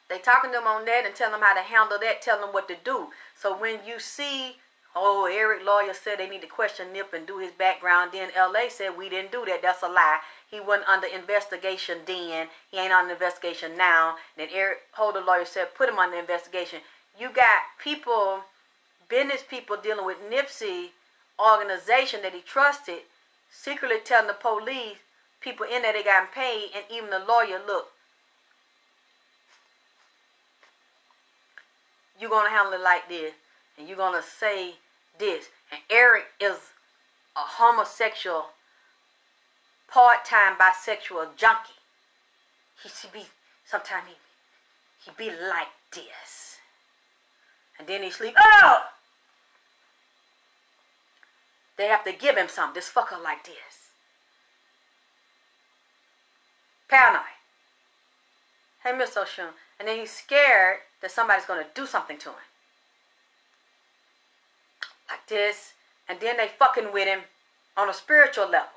They talking to them on that and telling them how to handle that, telling them what to do. So when you see, oh, Eric lawyer said they need to question Nip and do his background, then LA said we didn't do that. That's a lie. He wasn't under investigation then. He ain't under investigation now. Then Eric Holder lawyer said put him under investigation. You got people, business people dealing with NIPSEY organization that he trusted, secretly telling the police, people in there they got paid, and even the lawyer, look, you're going to handle it like this, and you're going to say this. And Eric is a homosexual, part-time bisexual junkie. He should be, sometimes he be like this. And then he sleep, oh! They have to give him something. This fucker like this. Paranoid. Hey, Miss Oshun. And then he's scared that somebody's going to do something to him. Like this. And then they fucking with him on a spiritual level.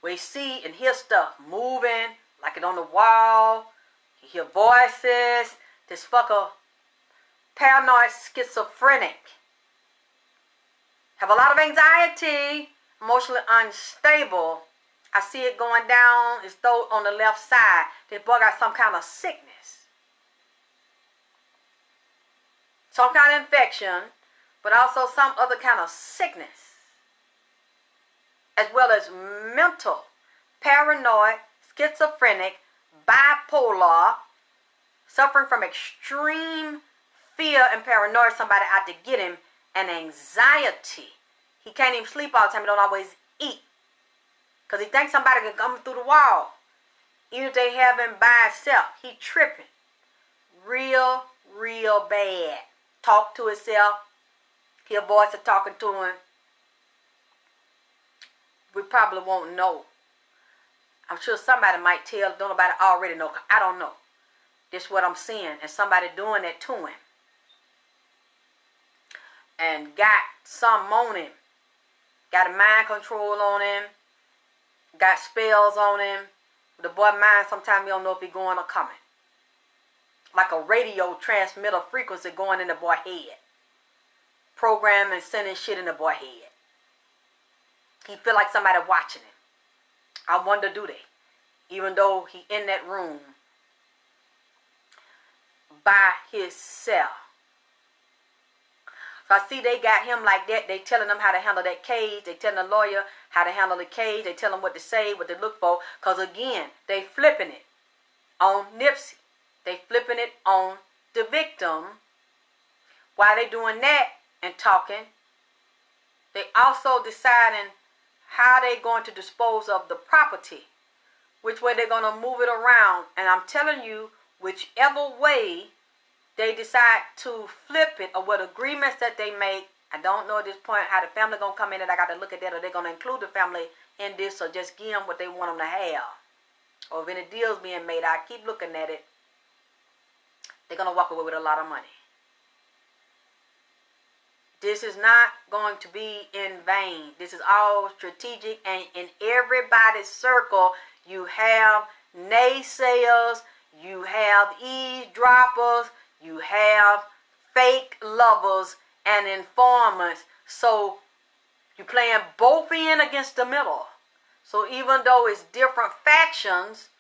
Where he see and hear stuff moving, like it on the wall. He hear voices. This fucker, paranoid schizophrenic. Have a lot of anxiety, emotionally unstable. I see it going down his throat on the left side. This boy got some kind of sickness. Some kind of infection, but also some other kind of sickness. As well as mental, paranoid, schizophrenic, bipolar, suffering from extreme fear and paranoia, somebody out to get him, and anxiety. He can't even sleep all the time. He don't always eat. Because he thinks somebody can come through the wall. Even if they have him by himself. He tripping. Real, real bad. Talk to himself. Hear voices talking to him. We probably won't know. I'm sure somebody might tell. Don't nobody already know. I don't know. This is what I'm seeing. And somebody doing that to him. And got some on him. Got a mind control on him. Got spells on him. The boy mind, sometimes you don't know if he's going or coming. Like a radio transmitter frequency going in the boy head. Programming and sending shit in the boy head. He feel like somebody watching him. I wonder do they? Even though he in that room. By himself. So I see they got him like that. They telling them how to handle that cage. They telling the lawyer how to handle the cage. They tell them what to say, what to look for. Because again, they flipping it on NIPSEY. They flipping it on the victim. While they doing that and talking, they also deciding how they going to dispose of the property. Which way they're going to move it around. And I'm telling you, whichever way they decide to flip it, or what agreements that they make, I don't know at this point how the family going to come in, and I got to look at that, or they're going to include the family in this, or just give them what they want them to have. Or if any deals being made, I keep looking at it, they're going to walk away with a lot of money. This is not going to be in vain. This is all strategic, and in everybody's circle, you have naysayers, you have eavesdroppers, you have fake lovers and informants. So you're playing both in against the middle. So even though it's different factions,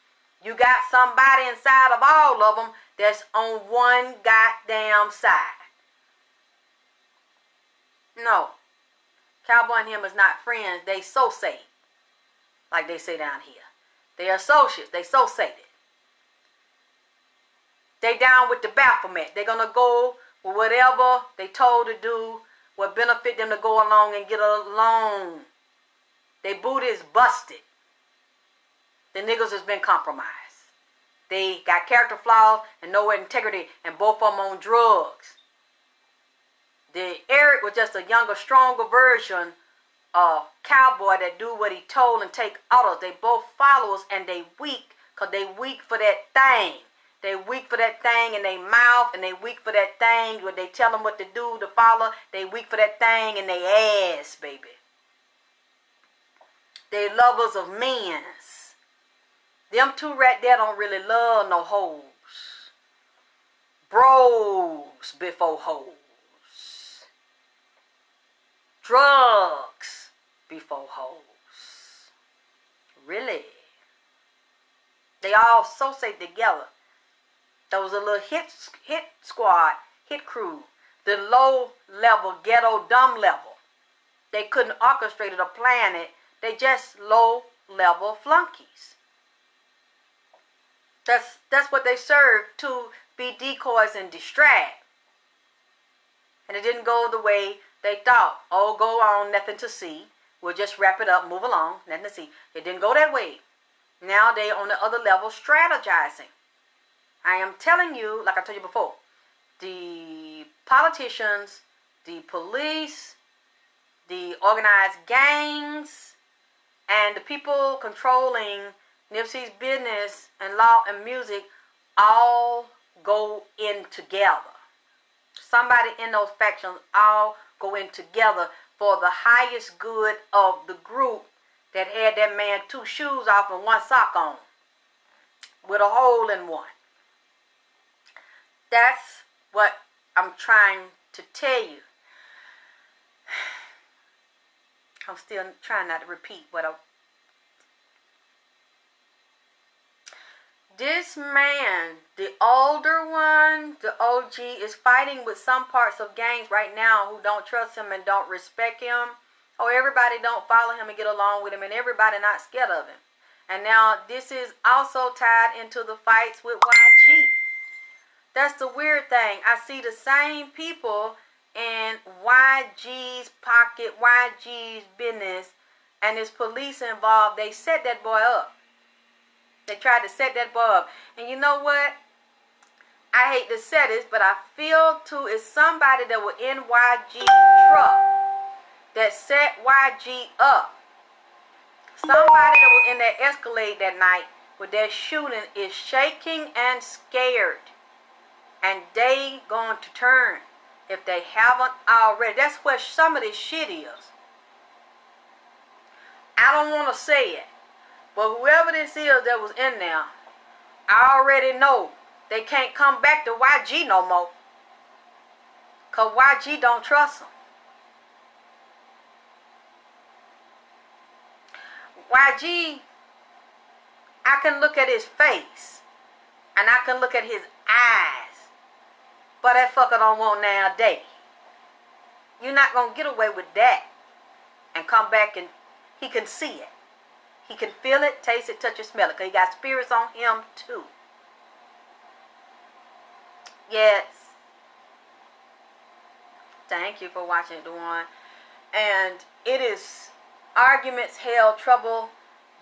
you got somebody inside of all of them that's on one goddamn side. No. Cowboy and him is not friends. They associate. Like they say down here. They associates. They associated. They down with the Baphomet. They're going to go with whatever they told to do, what benefit them to go along and get along. They booty is busted. The niggas has been compromised. They got character flaws and no integrity, and both of them on drugs. The Eric was just a younger, stronger version cowboy that do what he told and take orders. They both followers and they weak because they weak for that thing. They weak for that thing in their mouth, and they weak for that thing when they tell them what to do to follow. They weak for that thing in their ass, baby. They lovers of men's. Them two right there don't really love no hoes. Bros before hoes. Drugs before hoes. Really? They all associate together. There was a little hit squad, hit crew, the low level, ghetto, dumb level. They couldn't orchestrate or plan it. They just low level flunkies. That's what they served, to be decoys and distract. And it didn't go the way they thought. Oh, go on, nothing to see. We'll just wrap it up, move along, nothing to see. It didn't go that way. Now they on the other level strategizing. I am telling you, like I told you before, the politicians, the police, the organized gangs, and the people controlling NIPSEY's business and law and music all go in together. Somebody in those factions all go in together for the highest good of the group that had that man 2 shoes off and 1 sock on with a hole in one. That's what I'm trying to tell you. I'm still trying not to repeat what I... This man, the older one, the OG, is fighting with some parts of gangs right now who don't trust him and don't respect him. Oh, everybody don't follow him and get along with him, and everybody not scared of him. And now this is also tied into the fights with YG. That's the weird thing. I see the same people in YG's pocket, YG's business, and there's police involved. They set that boy up. They tried to set that boy up. And you know what? I hate to say this, but I feel too it's somebody that was in YG's truck that set YG up. Somebody that was in that Escalade that night with that shooting is shaking and scared. And they going to turn if they haven't already. That's where some of this shit is. I don't want to say it, but whoever this is that was in there, I already know they can't come back to YG no more. Because YG don't trust them. YG, I can look at his face, and I can look at his eyes. But that fucker don't want nowadays. You're not going to get away with that and come back and he can see it. He can feel it, taste it, touch it, smell it. Because he got spirits on him too. Yes. Thank you for watching, Dewan. And it is arguments, hell, trouble.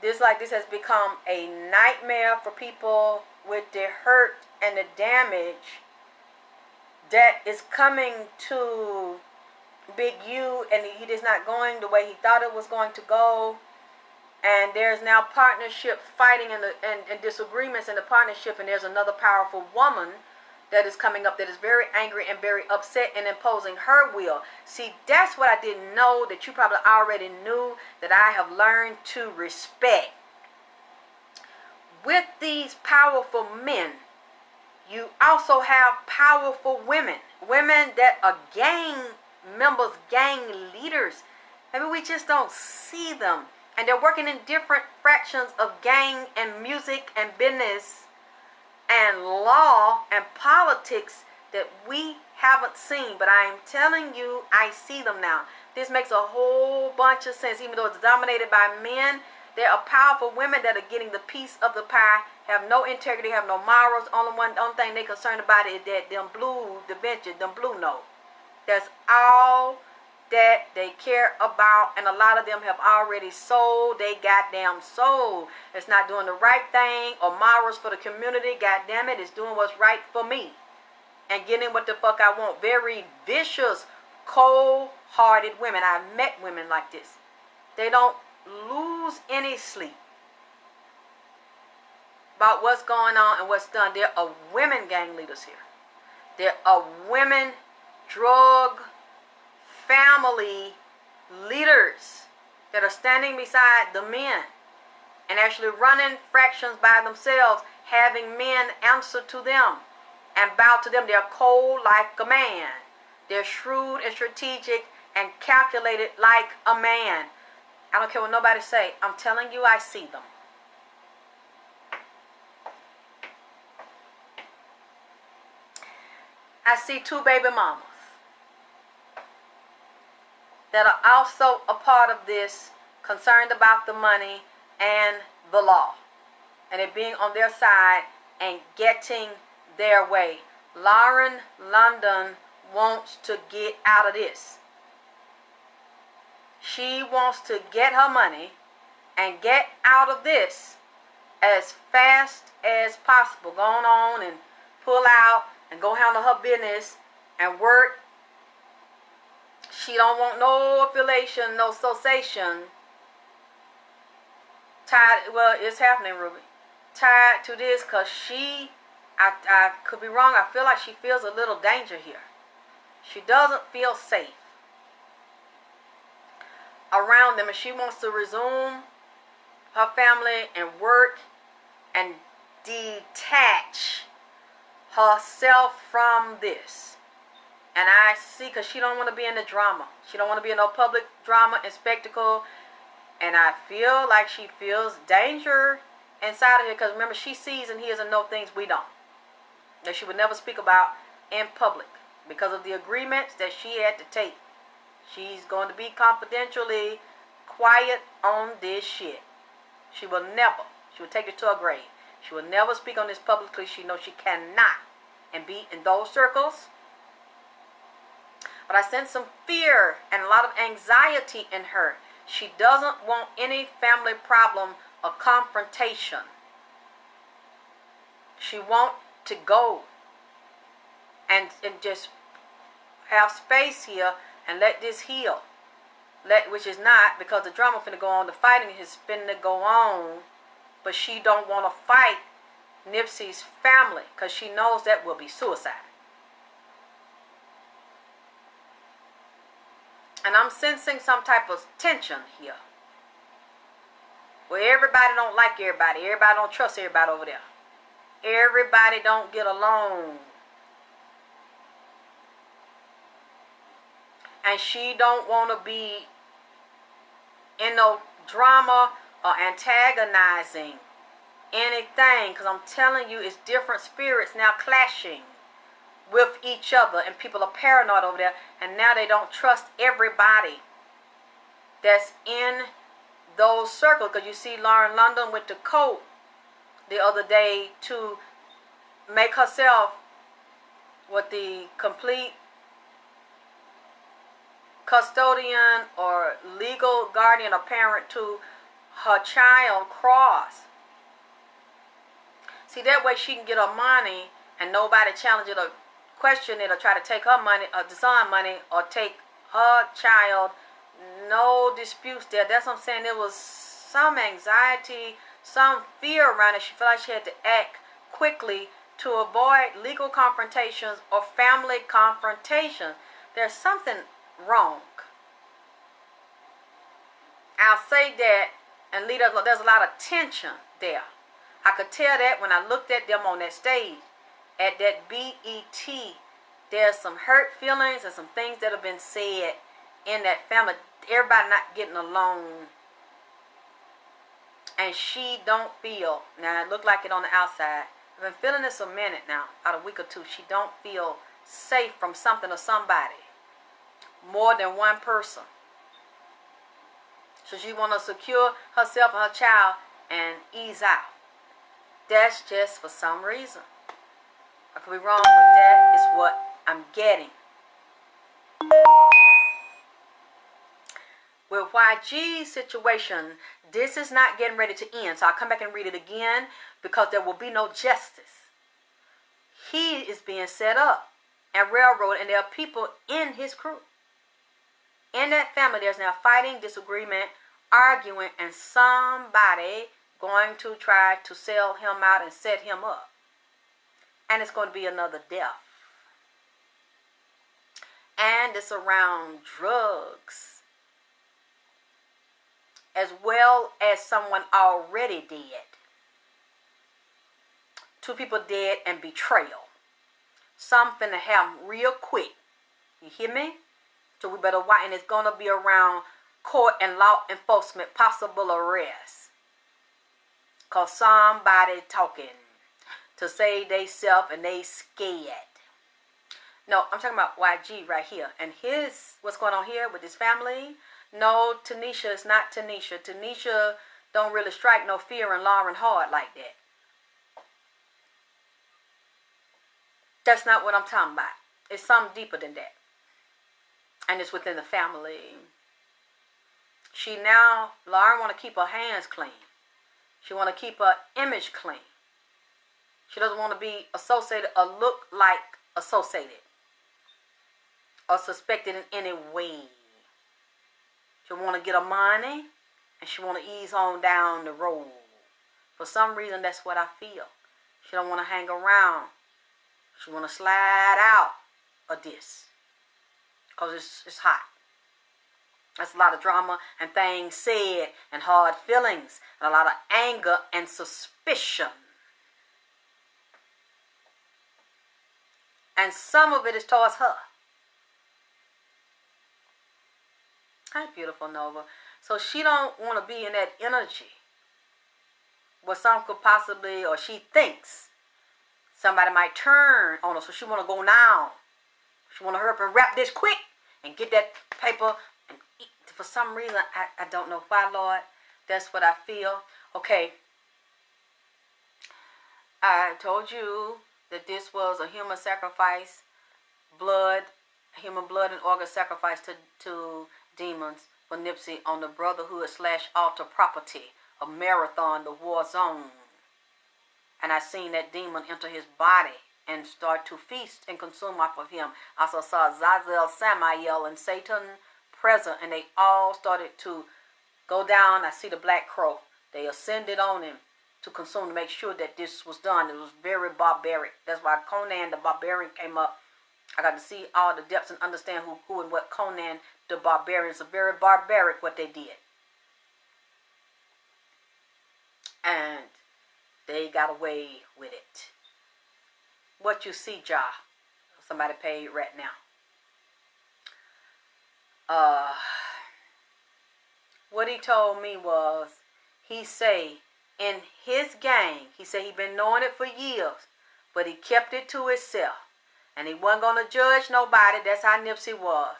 This has become a nightmare for people with the hurt and the damage that is coming to Big U, and it is not going the way he thought it was going to go. And there's now partnership fighting and disagreements in the partnership, and there's another powerful woman that is coming up that is very angry and very upset and imposing her will. See, that's what I didn't know that you probably already knew, that I have learned to respect. With these powerful men, you also have powerful women. Women that are gang members, gang leaders. Maybe we just don't see them. And they're working in different fractions of gang and music and business and law and politics that we haven't seen. But I am telling you, I see them now. This makes a whole bunch of sense. Even though it's dominated by men, there are powerful women that are getting the piece of the pie, have no integrity, have no morals. Only thing they're concerned about is that them blue, the benches, them blue note. That's all that they care about, and a lot of them have already sold they goddamn soul. It's not doing the right thing or morals for the community. Goddamn it, it's doing what's right for me and getting what the fuck I want. Very vicious, cold-hearted women. I've met women like this. They don't lose any sleep about what's going on and what's done. There are women gang leaders here. There are women drug family leaders that are standing beside the men and actually running fractions by themselves, having men answer to them and bow to them. They're cold like a man. They're shrewd and strategic and calculated like a man. I don't care what nobody say. I'm telling you, I see them. I see 2 baby mamas that are also a part of this, concerned about the money and the law, and it being on their side and getting their way. Lauren London wants to get out of this. She wants to get her money and get out of this as fast as possible. Going on and pull out and go handle her business and work. She don't want no affiliation, no association tied. Well, it's happening, Ruby. Tied to this, because I could be wrong. I feel like she feels a little danger here. She doesn't feel safe around them, and she wants to resume her family and work and detach herself from this. And I see, because she don't want to be in the drama. She don't want to be in no public drama and spectacle. And I feel like she feels danger inside of her, because remember, she sees and hears and knows things we don't, that she would never speak about in public because of the agreements that she had to take. She's going to be confidentially quiet on this shit. She will never. She will take it to her grave. She will never speak on this publicly. She knows she cannot and be in those circles. But I sense some fear and a lot of anxiety in her. She doesn't want any family problem or confrontation. She wants to go and just have space here and let this heal. Which is not, because the drama finna go on. The fighting is finna go on. But she don't want to fight Nipsey's family, because she knows that will be suicide. And I'm sensing some type of tension here, where everybody don't like everybody. Everybody don't trust everybody over there. Everybody don't get along. And she don't want to be in no drama or antagonizing anything, because I'm telling you, it's different spirits now clashing with each other, and people are paranoid over there, and now they don't trust everybody that's in those circles. Because you see, Lauren London went to court the other day to make herself what the complete custodian or legal guardian or parent to her child Cross. See, that way she can get her money and nobody challenge it or question it or try to take her money or the son money or take her child. No disputes there. That's what I'm saying. There was some anxiety, some fear around it. She felt like she had to act quickly to avoid legal confrontations or family confrontations. There's something wrong. I'll say that, and there's a lot of tension there. I could tell that when I looked at them on that stage at that BET. There's some hurt feelings and some things that have been said in that family. Everybody not getting along. And she don't feel, now it looked like it on the outside. I've been feeling this a minute now, about a week or two. She don't feel safe from something or somebody. More than one person. So she want to secure herself and her child and ease out. That's just for some reason. I could be wrong, but that is what I'm getting. With YG's situation, this is not getting ready to end. So I'll come back and read it again because there will be no justice. He is being set up and railroaded, and there are people in his crew. In that family, there's now fighting, disagreement arguing and somebody going to try to sell him out and set him up. And it's going to be another death. And it's around drugs, as well as someone already dead. 2 people dead and betrayal. Some finna happen real quick. You hear me? So we better watch. And it's going to be around court and law enforcement, possible arrest. Because somebody talking to save they self and they scared. No, I'm talking about YG right here. And what's going on here with his family? No, Tanisha is not Tanisha. Tanisha don't really strike no fear in Lauren hard like that. That's not what I'm talking about. It's something deeper than that. And it's within the family. Lauren want to keep her hands clean. She want to keep her image clean. She doesn't want to be associated or look like associated or suspected in any way. She want to get her money and she want to ease on down the road. For some reason, that's what I feel. She don't want to hang around. She want to slide out of this because it's hot. That's a lot of drama and things said and hard feelings and a lot of anger and suspicion. And some of it is towards her. Hi, beautiful Nova. So she don't want to be in that energy where some could possibly, or she thinks somebody might turn on her. So she want to go now. She want to hurry up and wrap this quick and get that paper and eat. For some reason, I don't know why, Lord. That's what I feel. Okay. I told you that this was a human sacrifice, human blood and organ sacrifice to demons for NIPSEY on the Brotherhood / Altar property of Marathon, the war zone. And I seen that demon enter his body and start to feast and consume off of him. I also saw Zazel, Samael, and Satan present, and they all started to go down. I see the black crow. They ascended on him to consume, to make sure that this was done. It was very barbaric. That's why Conan the Barbarian came up. I got to see all the depths and understand who and what Conan the Barbarian is. Very barbaric what they did. And they got away with it. What you see, Jah? Somebody paid right now. What he told me was, he say in his gang, he said he been knowing it for years, but he kept it to himself. And he wasn't going to judge nobody. That's how NIPSEY was.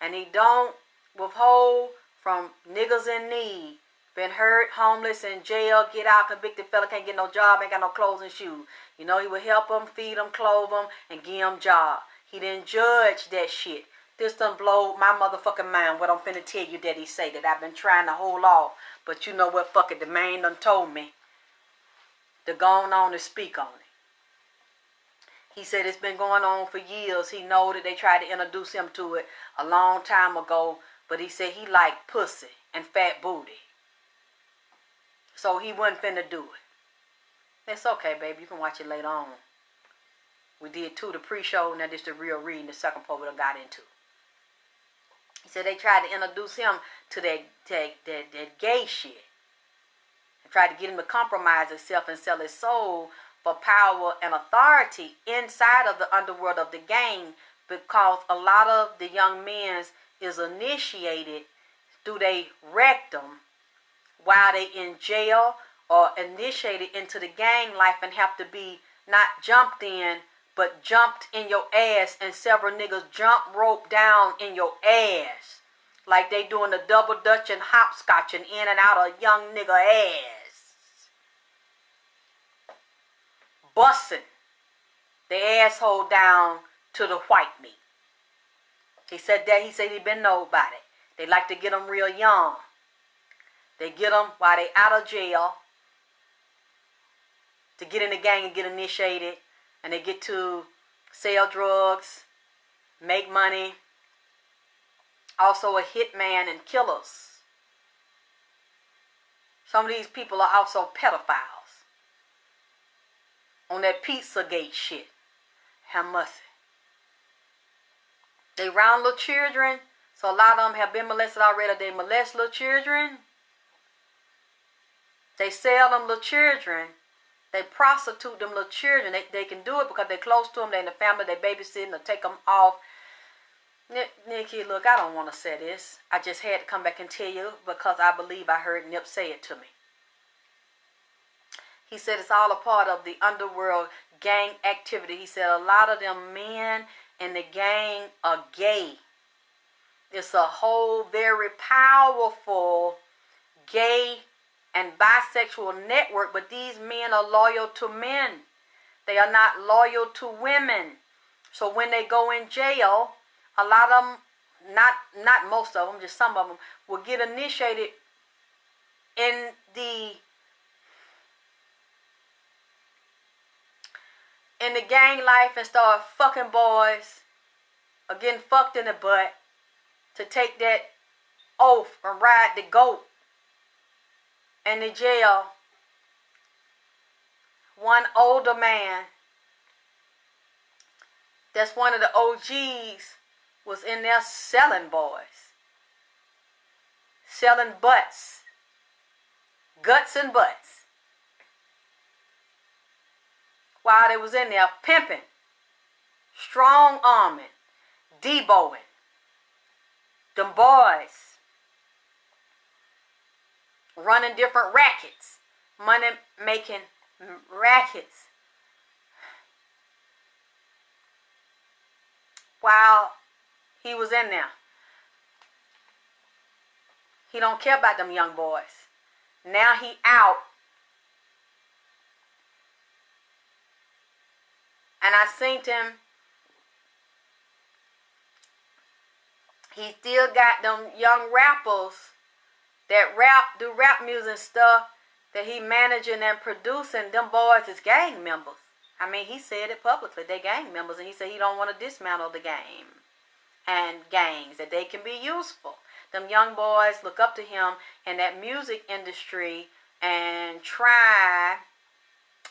And he don't withhold from niggas in need. Been hurt, homeless, in jail, get out, convicted fella, can't get no job, ain't got no clothes and shoes. You know, he would help them, feed them, clothe them, and give them job. He didn't judge that shit. This done blow my motherfucking mind, what I'm finna tell you that he say that I've been trying to hold off. But you know what, fuck it, the man done told me to go on and speak on it. He said it's been going on for years. He know that they tried to introduce him to it a long time ago. But he said he liked pussy and fat booty. So he wasn't finna do it. It's okay, baby. You can watch it later on. We did the pre-show. Now this the real reading. The second part we done got into. He said they tried to introduce him to that gay shit. They tried to get him to compromise himself and sell his soul for power and authority inside of the underworld of the gang, because a lot of the young men is initiated through their rectum while they in jail, or initiated into the gang life and have to be not jumped in, but jumped in your ass, and several niggas jump rope down in your ass. Like they doing the double dutch and hopscotching in and out of a young nigga ass. Busting the asshole down to the white meat. He said he been know about it. They like to get them real young. They get them while they out of jail to get in the gang and get initiated. And they get to sell drugs, make money. Also a hitman and killers. Some of these people are also pedophiles. On that Pizzagate shit. Have mercy. They round little children. So a lot of them have been molested already. They molest little children. They sell them little children. They prostitute them little children. They can do it because they're close to them. They're in the family. They babysitting or take them off. Nikki, look, I don't want to say this. I just had to come back and tell you because I believe I heard Nip say it to me. He said it's all a part of the underworld gang activity. He said a lot of them men in the gang are gay. It's a whole very powerful gay and bisexual network, but these men are loyal to men. They are not loyal to women. So when they go in jail, a lot of them, not most of them, just some of them, will get initiated in the gang life and start fucking boys or getting fucked in the butt to take that oath and ride the goat in the jail. One older man that's one of the OGs was in there selling boys. Selling butts. Guts and butts. While they was in there pimping, strong arming, deboing. Them boys running different rackets. Money making rackets. While he was in there. He don't care about them young boys. Now he out. And I seen him. He still got them young rappers that do rap music and stuff that he managing and producing. Them boys is gang members. I mean, he said it publicly. They gang members. And he said he don't want to dismantle the game and gangs, that they can be useful. Them young boys look up to him in that music industry and try,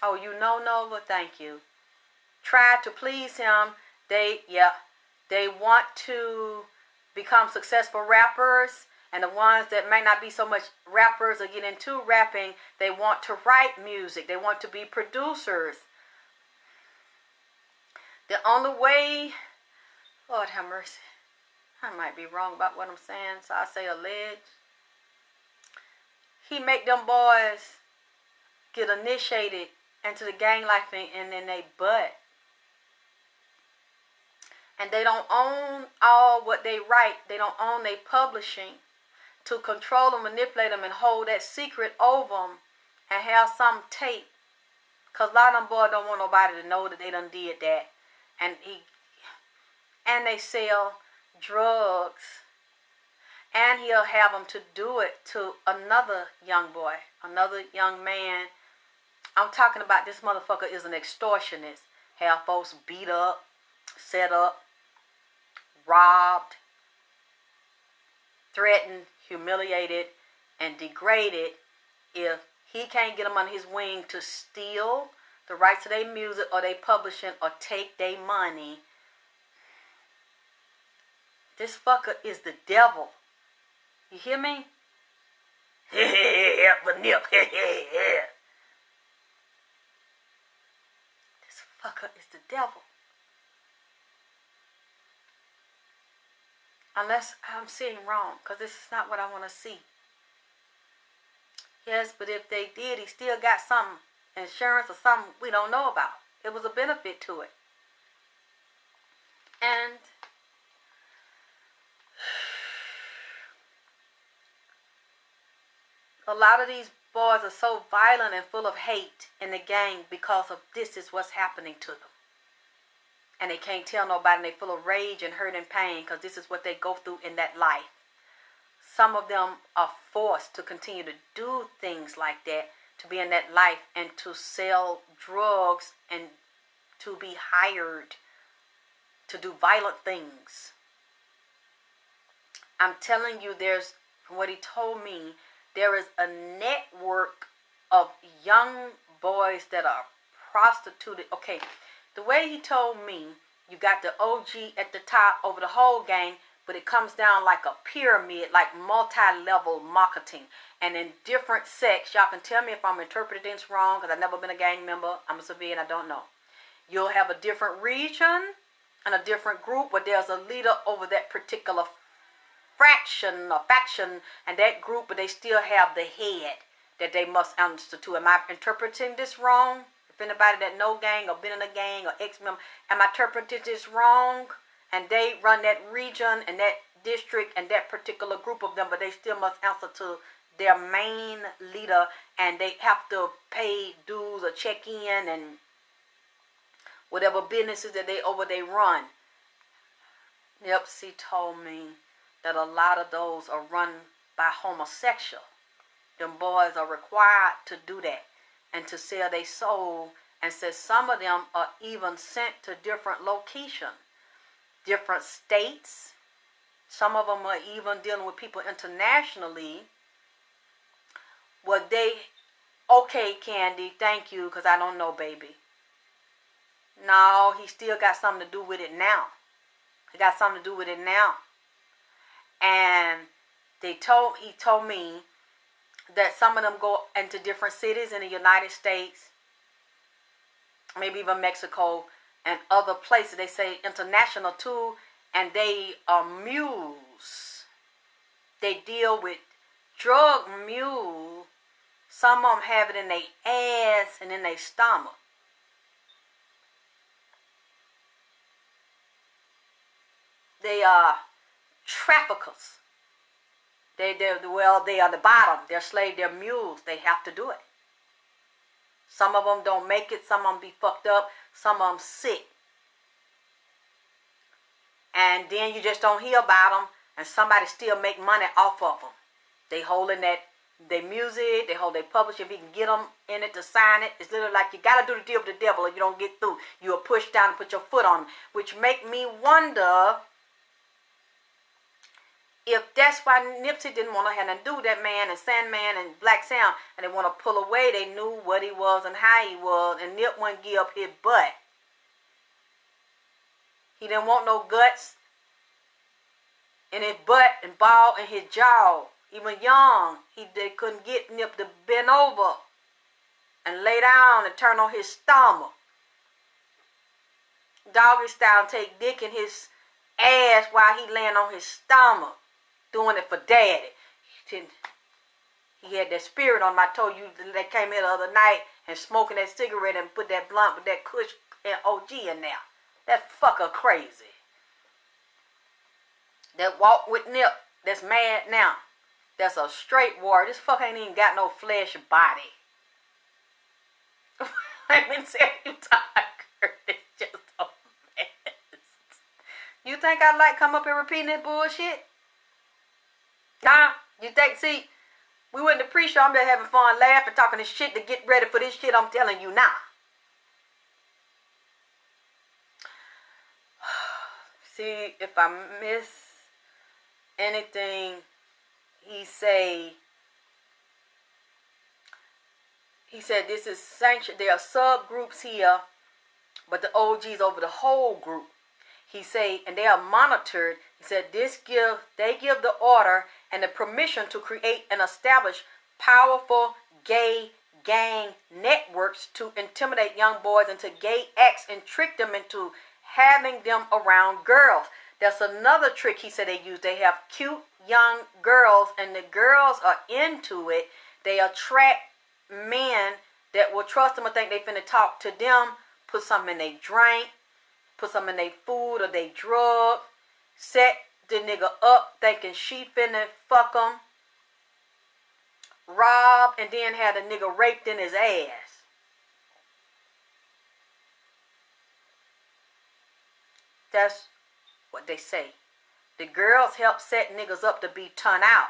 oh, you know Nova, thank you. Try to please him. They want to become successful rappers, and the ones that may not be so much rappers or get into rapping, they want to write music. They want to be producers. The only way, Lord have mercy, I might be wrong about what I'm saying, so I say allege. He make them boys get initiated into the gang life and then they butt. And they don't own all what they write. They don't own their publishing. To control them, manipulate them, and hold that secret over them and have some tape. Because a lot of them boys don't want nobody to know that they done did that. And they sell drugs. And he'll have them to do it to another young boy, another young man. I'm talking about this motherfucker is an extortionist. Have folks beat up, set up, robbed, threatened, humiliated, and degraded if he can't get them under his wing to steal the rights to their music or their publishing or take their money. This fucker is the devil. You hear me? This fucker is the devil. Unless I'm seeing wrong, because this is not what I want to see. Yes, but if they did, he still got some insurance or something we don't know about. It was a benefit to it. And a lot of these boys are so violent and full of hate in the gang because of this is what's happening to them. And they can't tell nobody, and they're full of rage and hurt and pain because this is what they go through in that life. Some of them are forced to continue to do things like that, to be in that life and to sell drugs and to be hired to do violent things. I'm telling you, from what he told me, there is a network of young boys that are prostituted. Okay, the way he told me, you got the OG at the top over the whole gang, but it comes down like a pyramid, like multi-level marketing. And in different sects, y'all can tell me if I'm interpreting this wrong, because I've never been a gang member. I'm a civilian, I don't know. You'll have a different region and a different group, but there's a leader over that particular fraction or faction and that group, but they still have the head that they must answer to. Am I interpreting this wrong? If anybody that know gang or been in a gang or ex-member, am I interpreting this wrong? And they run that region and that district and that particular group of them, but they still must answer to their main leader, and they have to pay dues or check in and whatever businesses that they run. NIPSEY told me that a lot of those are run by homosexual. Them boys are required to do that and to sell their soul, and says some of them are even sent to different locations, different states. Some of them are even dealing with people internationally. Well, they, okay, Candy, thank you, because I don't know, baby. No, he still got something to do with it now. He got something to do with it now. And he told me that some of them go into different cities in the United States, maybe even Mexico and other places. They say international too, and they are mules. They deal with drug mules. Some of them have it in their ass and in their stomach. They are traffickers. They are the bottom. They're slaves. They're mules. They have to do it. Some of them don't make it. Some of them be fucked up. Some of them sick. And then you just don't hear about them, and somebody still make money off of them. They holding that, their music, they hold their publisher. If you can get them in it to sign it, it's literally like you got to do the deal with the devil or you don't get through. You are pushed down and put your foot on them, which make me wonder if that's why NIPSEY didn't want to have nothing to do with that man and Sandman and Black Sound, and they want to pull away. They knew what he was and how he was, and Nip wouldn't give up his butt. He didn't want no guts in his butt and ball in his jaw. Even young, they couldn't get Nip to bend over and lay down and turn on his stomach. Doggy style, take dick in his ass while he laying on his stomach. Doing it for daddy. He had that spirit on him. I told you that came here the other night and smoking that cigarette and put that blunt with that Kush and OG in there. That fucker crazy. That walk with Nip, that's mad now. That's a straight warrior. This fucker ain't even got no flesh body. I've been telling you, Tiger. It's just a mess. You think I like come up and repeating that bullshit? Nah, you think, see, we went to pre-show, I'm just having fun, laughing, talking this shit to get ready for this shit I'm telling you now. See, if I miss anything, he said this is sanctioned. There are subgroups here, but the OG's over the whole group. He said, and they are monitored. He said, they give the order and the permission to create and establish powerful gay gang networks to intimidate young boys into gay acts and trick them into having them around girls. That's another trick he said they use. They have cute young girls, and the girls are into it. They attract men that will trust them and think they finna talk to them, put something in their drink, put something in their food or their drug, set the nigga up thinking she finna fuck him, rob, and then had the nigga raped in his ass. That's what they say. The girls help set niggas up to be turned out.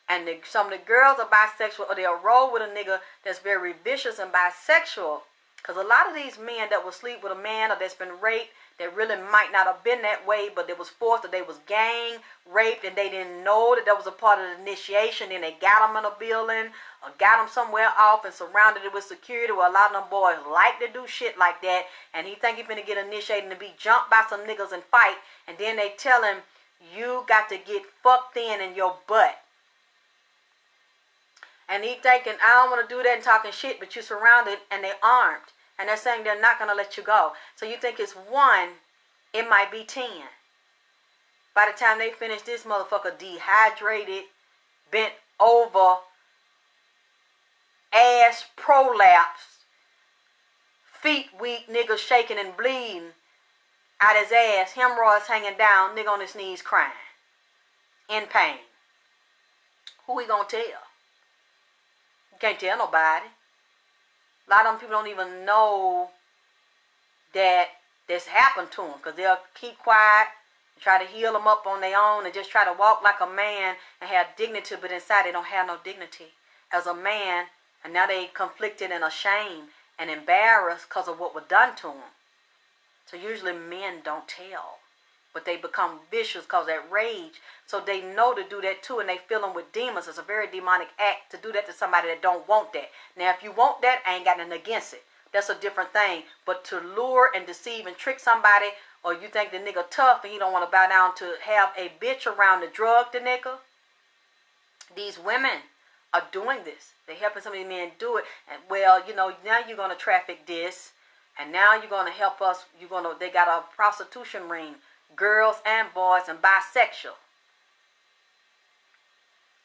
And some of the girls are bisexual, or they'll roll with a nigga that's very vicious and bisexual. Because a lot of these men that will sleep with a man or that's been raped, that really might not have been that way, but they was forced, or they was gang raped, and they didn't know that was a part of the initiation. Then they got them in a building, or got them somewhere off and surrounded it with security. Well, a lot of them boys like to do shit like that, and he think he finna get initiated and be jumped by some niggas and fight, and then they tell him, you got to get fucked in your butt. And he thinking, I don't want to do that and talking shit, but you're surrounded and they're armed. And they're saying they're not going to let you go. So you think it's 1, it might be 10. By the time they finish, this motherfucker dehydrated, bent over, ass prolapsed, feet weak, nigga shaking and bleeding out his ass, hemorrhoids hanging down, nigga on his knees crying, in pain. Who we gonna tell? You can't tell nobody. A lot of them people don't even know that this happened to them, because they'll keep quiet and try to heal them up on their own and just try to walk like a man and have dignity, but inside they don't have no dignity as a man, and now they conflicted and ashamed and embarrassed because of what was done to them. So usually men don't tell, but they become vicious because of that rage. So they know to do that too, and they fill them with demons. It's a very demonic act to do that to somebody that don't want that. Now, if you want that, I ain't got nothing against it. That's a different thing. But to lure and deceive and trick somebody, or you think the nigga tough and he don't want to bow down to have a bitch around to drug the nigga, these women are doing this. They helping some of these men do it. And well, you know, now you're going to traffic this, and now you're going to help us. They got a prostitution ring, girls and boys, and bisexual.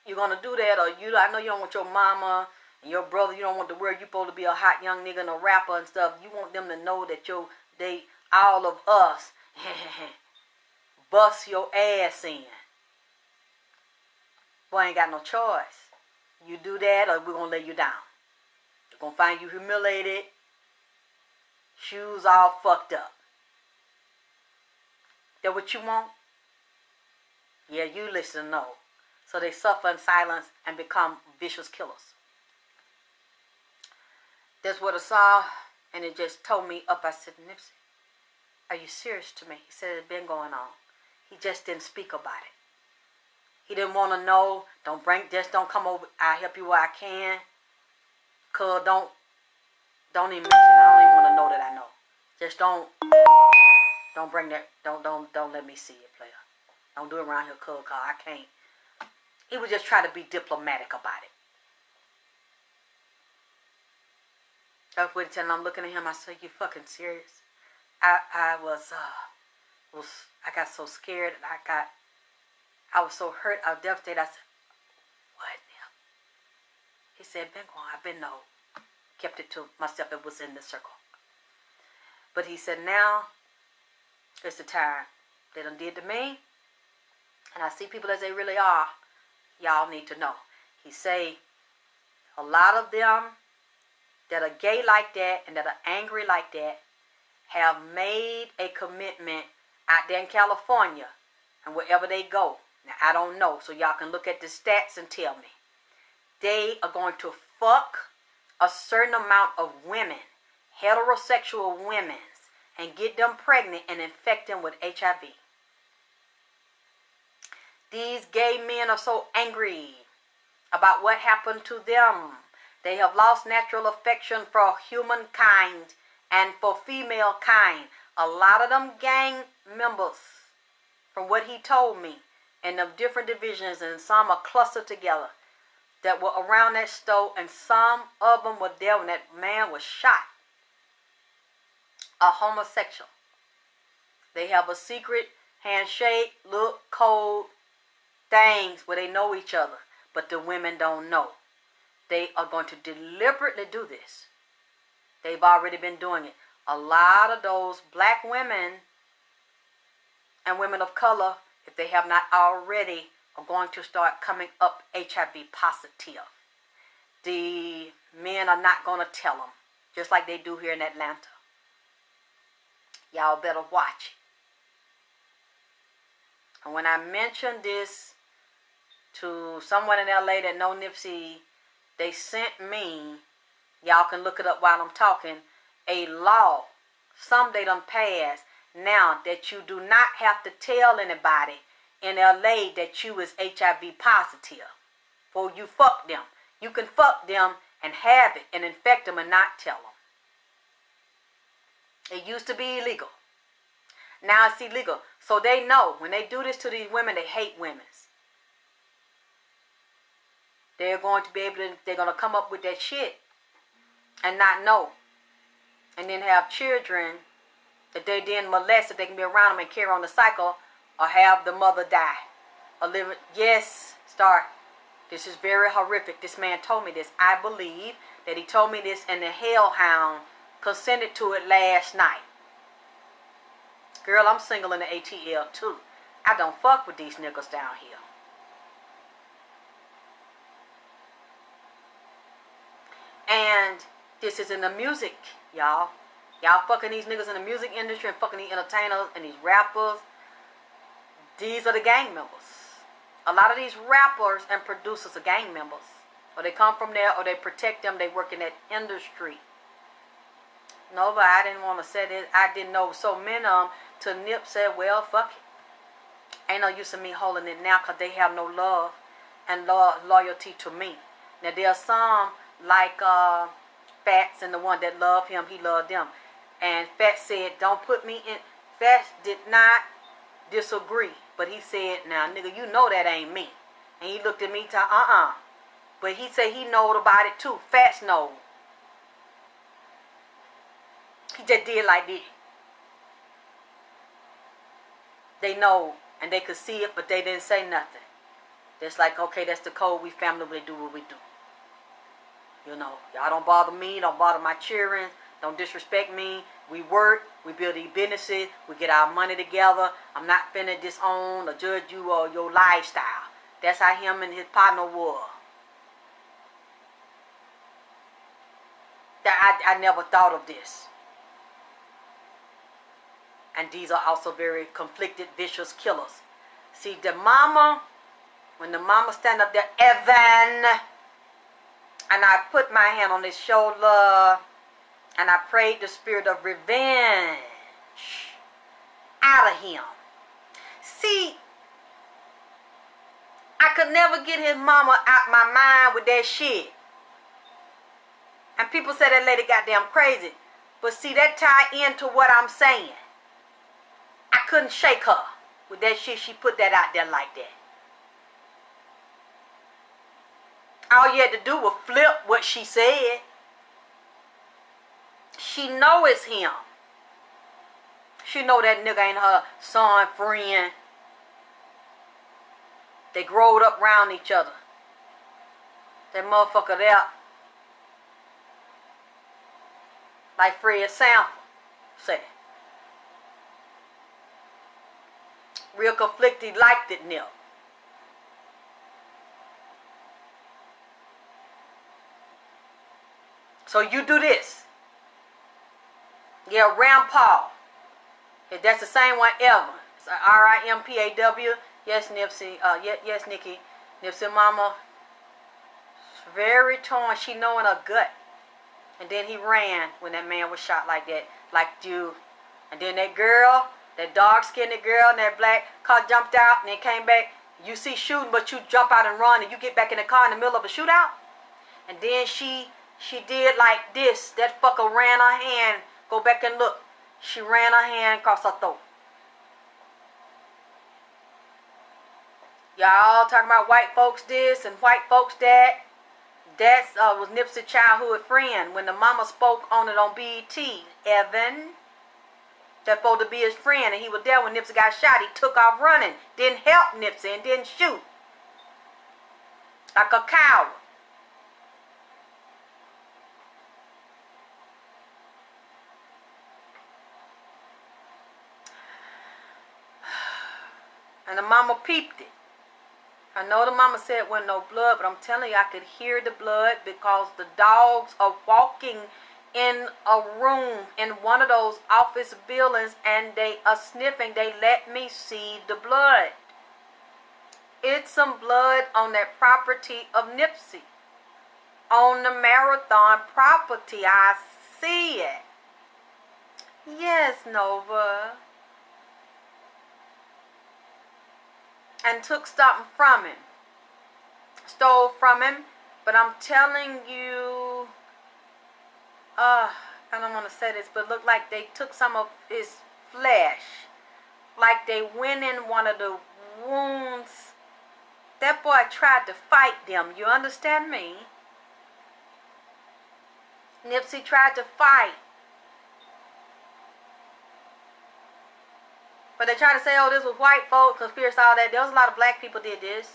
You're going to do that, or I know you don't want your mama and your brother, you don't want the world, you're supposed to be a hot young nigga and a rapper and stuff. You want them to know that all of us, bust your ass in. Boy, ain't got no choice. You do that, or we're going to lay you down. We're going to find you humiliated, shoes all fucked up. That what you want? Yeah, you listen, no. So they suffer in silence and become vicious killers. That's what I saw, and it just told me up. I said, Nipsey, are you serious to me? He said, it's been going on. He just didn't speak about it. He didn't want to know. Just don't come over. I'll help you where I can. Cause don't even mention it. I don't even want to know that I know. Just don't bring that. Don't let me see it, player. Don't do it around here, cause I can't. He was just trying to be diplomatic about it. That's what I'm looking at him. I said, you fucking serious? I got so scared, and I was so hurt. I was devastated. I said, what now? He said, I've been kept it to myself. It was in the circle. But he said, now it's the time. They done did to me, and I see people as they really are. Y'all need to know. He say, a lot of them that are gay like that and that are angry like that have made a commitment out there in California and wherever they go. Now, I don't know, so y'all can look at the stats and tell me. They are going to fuck a certain amount of women, heterosexual women, and get them pregnant and infect them with HIV. These gay men are so angry about what happened to them. They have lost natural affection for humankind and for female kind. A lot of them gang members, from what he told me, and the different divisions, and some are clustered together, that were around that stove, and some of them were there when that man was shot. A homosexual. They have a secret handshake, look, code, things where they know each other, but the women don't know. They are going to deliberately do this. They've already been doing it. A lot of those black women and women of color, if they have not already, are going to start coming up HIV positive. The men are not going to tell them, just like they do here in Atlanta. Y'all better watch it. And when I mentioned this to someone in LA that know NIPSEY, they sent me, y'all can look it up while I'm talking, a law, some they done passed, now that you do not have to tell anybody in LA that you is HIV positive. Or you fuck them. You can fuck them and have it and infect them and not tell them. It used to be illegal. Now it's illegal. So they know when they do this to these women, they hate women. They're going to be able to, they're going to come up with that shit and not know. And then have children that they then molest, that they can be around them and carry on the cycle, or have the mother die. Or live it. Yes, Star. This is very horrific. This man told me this. I believe that he told me this and the hellhound consented to it last night. Girl, I'm single in the ATL too. I don't fuck with these niggas down here. And this is in the music, y'all. Y'all fucking these niggas in the music industry and fucking these entertainers and these rappers. These are the gang members. A lot of these rappers and producers are gang members. Or they come from there, or they protect them. They work in that industry. No, but I didn't want to say this. I didn't know so many of them. Till Nip said, well, fuck it. Ain't no use in me holding it now because they have no love and loyalty to me. Now, there's some like FATTS and the one that love him, he loved them. And FATTS said, don't put me in. FATTS did not disagree. But he said, now, nigga, you know that ain't me. And he looked at me to, But he said he knowed about it too. FATTS know. He just did like this. They know, and they could see it, but they didn't say nothing. It's like, okay, that's the code. We family, we do what we do. You know, y'all don't bother me, don't bother my children, don't disrespect me. We work, we build these businesses, we get our money together. I'm not finna disown or judge you or your lifestyle. That's how him and his partner were. I never thought of this. And these are also very conflicted, vicious killers. See, the mama, when the mama stand up there, Evan, and I put my hand on his shoulder, and I prayed the spirit of revenge out of him. See, I could never get his mama out my mind with that shit. And people say that lady goddamn crazy. But see, that tie into what I'm saying. I couldn't shake her with that shit. She put that out there like that. All you had to do was flip what she said. She know it's him. She know that nigga ain't her son, friend. They growed up around each other. That motherfucker there. Like Fred Sanford said. Real conflicted, liked it, Nip. So you do this. Yeah, Ram Paul. If that's the same one ever. It's R-I-M-P-A-W. Yes, Nipsey. Yes, Nikki. Nipsey mama. Very torn. She know in her gut. And then he ran when that man was shot like that. Like you. And then that girl, that dark-skinned girl and that black car jumped out and then came back. You see shooting, but you jump out and run and you get back in the car in the middle of a shootout. And then she did like this. That fucker ran her hand. Go back and look. She ran her hand across her throat. Y'all talking about white folks this and white folks that. That was Nipsey's childhood friend. When the mama spoke on it on BET, Evan, that supposed to be his friend, and he was there when Nipsey got shot. He took off running, didn't help Nipsey, and didn't shoot. Like a coward. And the mama peeped it. I know the mama said it wasn't no blood, but I'm telling you, I could hear the blood because the dogs are walking in a room in one of those office buildings and they are sniffing. They let me see the blood. It's some blood on that property of Nipsey. On the Marathon property, I see it. Yes, Nova. and took something from him. Stole from him. But I'm telling you, I don't want to say this, but it looked like they took some of his flesh. Like they went in one of the wounds. That boy tried to fight them. You understand me? Nipsey tried to fight. But they try to say, oh, this was white folks, conspiracy, all that. There was a lot of black people did this,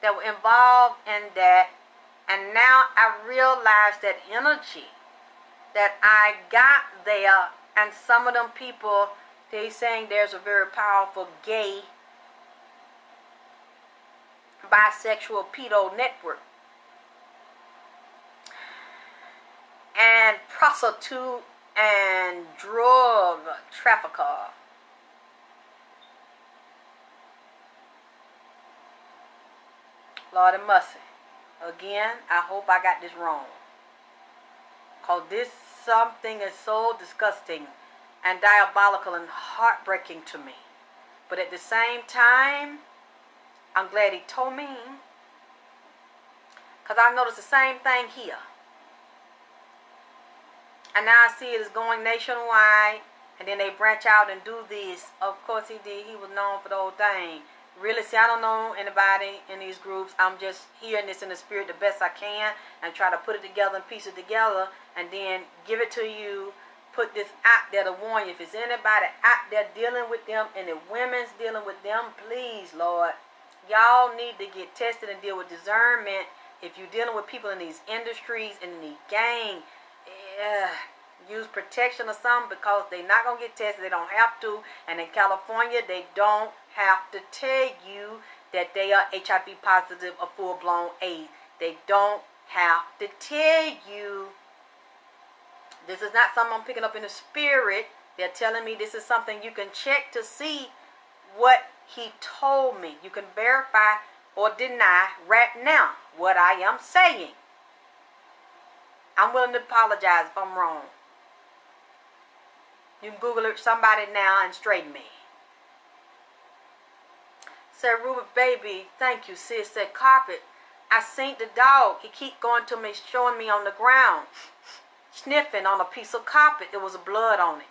that were involved in that. And now I realize that energy that I got there, and some of them people, they saying there's a very powerful gay, bisexual pedo network. And prostitute and drug trafficker. Lord of mercy. Again, I hope I got this wrong. Because this something is so disgusting and diabolical and heartbreaking to me. But at the same time, I'm glad he told me. Because I noticed the same thing here. And now I see it is going nationwide. And then they branch out and do this. Of course he did. He was known for the whole thing. Really, see, I don't know anybody in these groups. I'm just hearing this in the spirit the best I can. And try to put it together and piece it together. And then give it to you. Put this out there to warn you. If it's anybody out there dealing with them. And the women's dealing with them. Please, Lord. Y'all need to get tested and deal with discernment. If you're dealing with people in these industries. In the gang. Use protection or something, because they're not going to get tested. They don't have to. And in California, they don't have to tell you that they are HIV positive or full-blown AIDS. They don't have to tell you. This is not something I'm picking up in the spirit. They're telling me this is something you can check to see what he told me. You can verify or deny right now what I am saying. I'm willing to apologize if I'm wrong. You can Google it, somebody now, and straighten me. Said, Ruby, baby, thank you, sis. Said, carpet. I seen the dog. He keep going to me, showing me on the ground, sniffing on a piece of carpet. There was blood on it.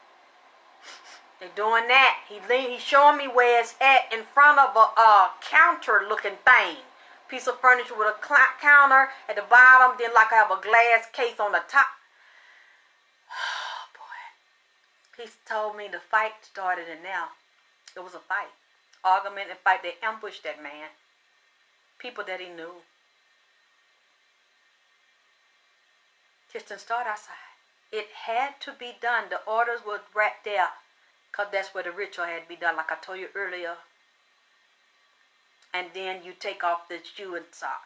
They're doing that. He's showing me where it's at, in front of a counter-looking thing. Piece of furniture with a counter at the bottom, then like I have a glass case on the top. Oh boy. He told me the fight started, and now it was a fight. Argument and fight. They ambushed that man. People that he knew. Just didn't start outside. It had to be done. The orders were right there. Because that's where the ritual had to be done, like I told you earlier. And then you take off the shoe and sock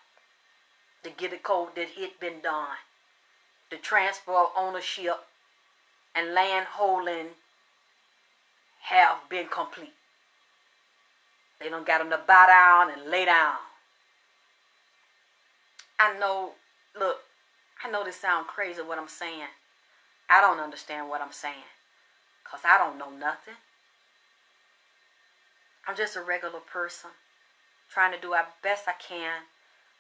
to get a code that it been done. The transfer of ownership and land holding have been complete. They done got them to bow down and lay down. I know, look, I know this sounds crazy what I'm saying. I don't understand what I'm saying. Because I don't know nothing. I'm just a regular person. Trying to do our best I can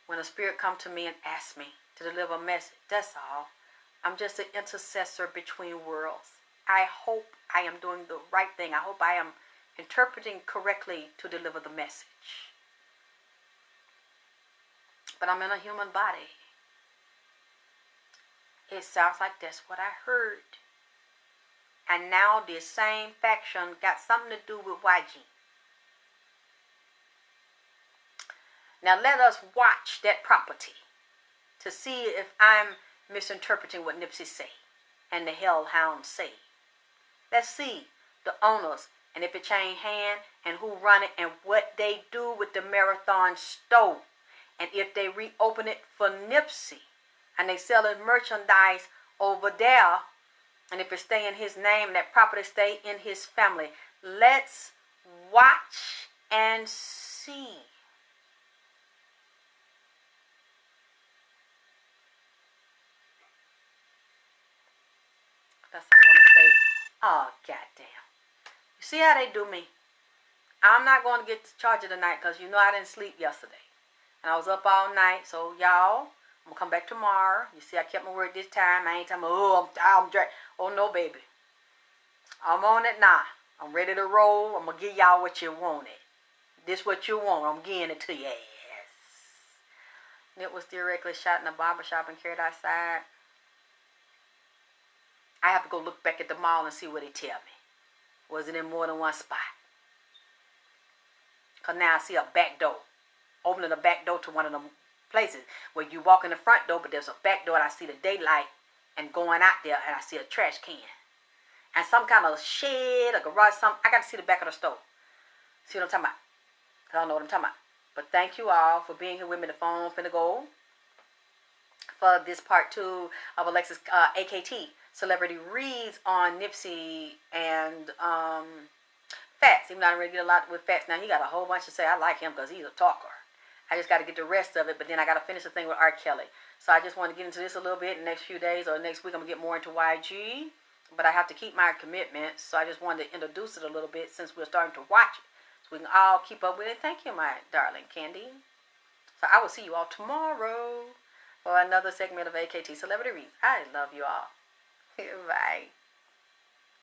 when a spirit come to me and ask me to deliver a message. That's all. I'm just an intercessor between worlds. I hope I am doing the right thing. I hope I am interpreting correctly to deliver the message. But I'm in a human body. It sounds like that's what I heard. And now this same faction got something to do with YG. Now let us watch that property to see if I'm misinterpreting what NIPSEY say and the hellhounds say. Let's see the owners and if it changed hand and who run it and what they do with the Marathon store. And if they reopen it for NIPSEY and they sell his merchandise over there, and if it stay in his name, that property stay in his family. Let's watch and see. That's all I want to say. Oh, goddamn. You see how they do me? I'm not going to get the charger tonight because you know I didn't sleep yesterday. And I was up all night. So, y'all, I'm going to come back tomorrow. You see, I kept my word this time. I ain't talking about, oh, I'm dragged. Oh, no, baby. I'm on it now. I'm ready to roll. I'm going to give y'all what you wanted. This what you want. I'm giving it to you. Yes. Nip was directly shot in a barbershop and carried outside. I have to go look back at the mall and see what they tell me. Was it in more than one spot? Because now I see a back door. Opening a back door to one of them places where you walk in the front door, but there's a back door and I see the daylight and going out there and I see a trash can. And some kind of shed, a garage, something. I got to see the back of the store. See what I'm talking about? I don't know what I'm talking about. But thank you all for being here with me. The phone finna go for this part 2 of Alexyss AKT Celebrity Reads on NIPSEY and FATTS. Even though I don't really get a lot with FATTS. Now he got a whole bunch to say. I like him because he's a talker. I just got to get the rest of it, but then I got to finish the thing with R. Kelly. So I just want to get into this a little bit in the next few days or next week. I'm going to get more into YG. But I have to keep my commitment, so I just wanted to introduce it a little bit since we're starting to watch it. So we can all keep up with it. Thank you, my darling Candy. So I will see you all tomorrow for another segment of AKT Celebrity Reads. I love you all. Bye.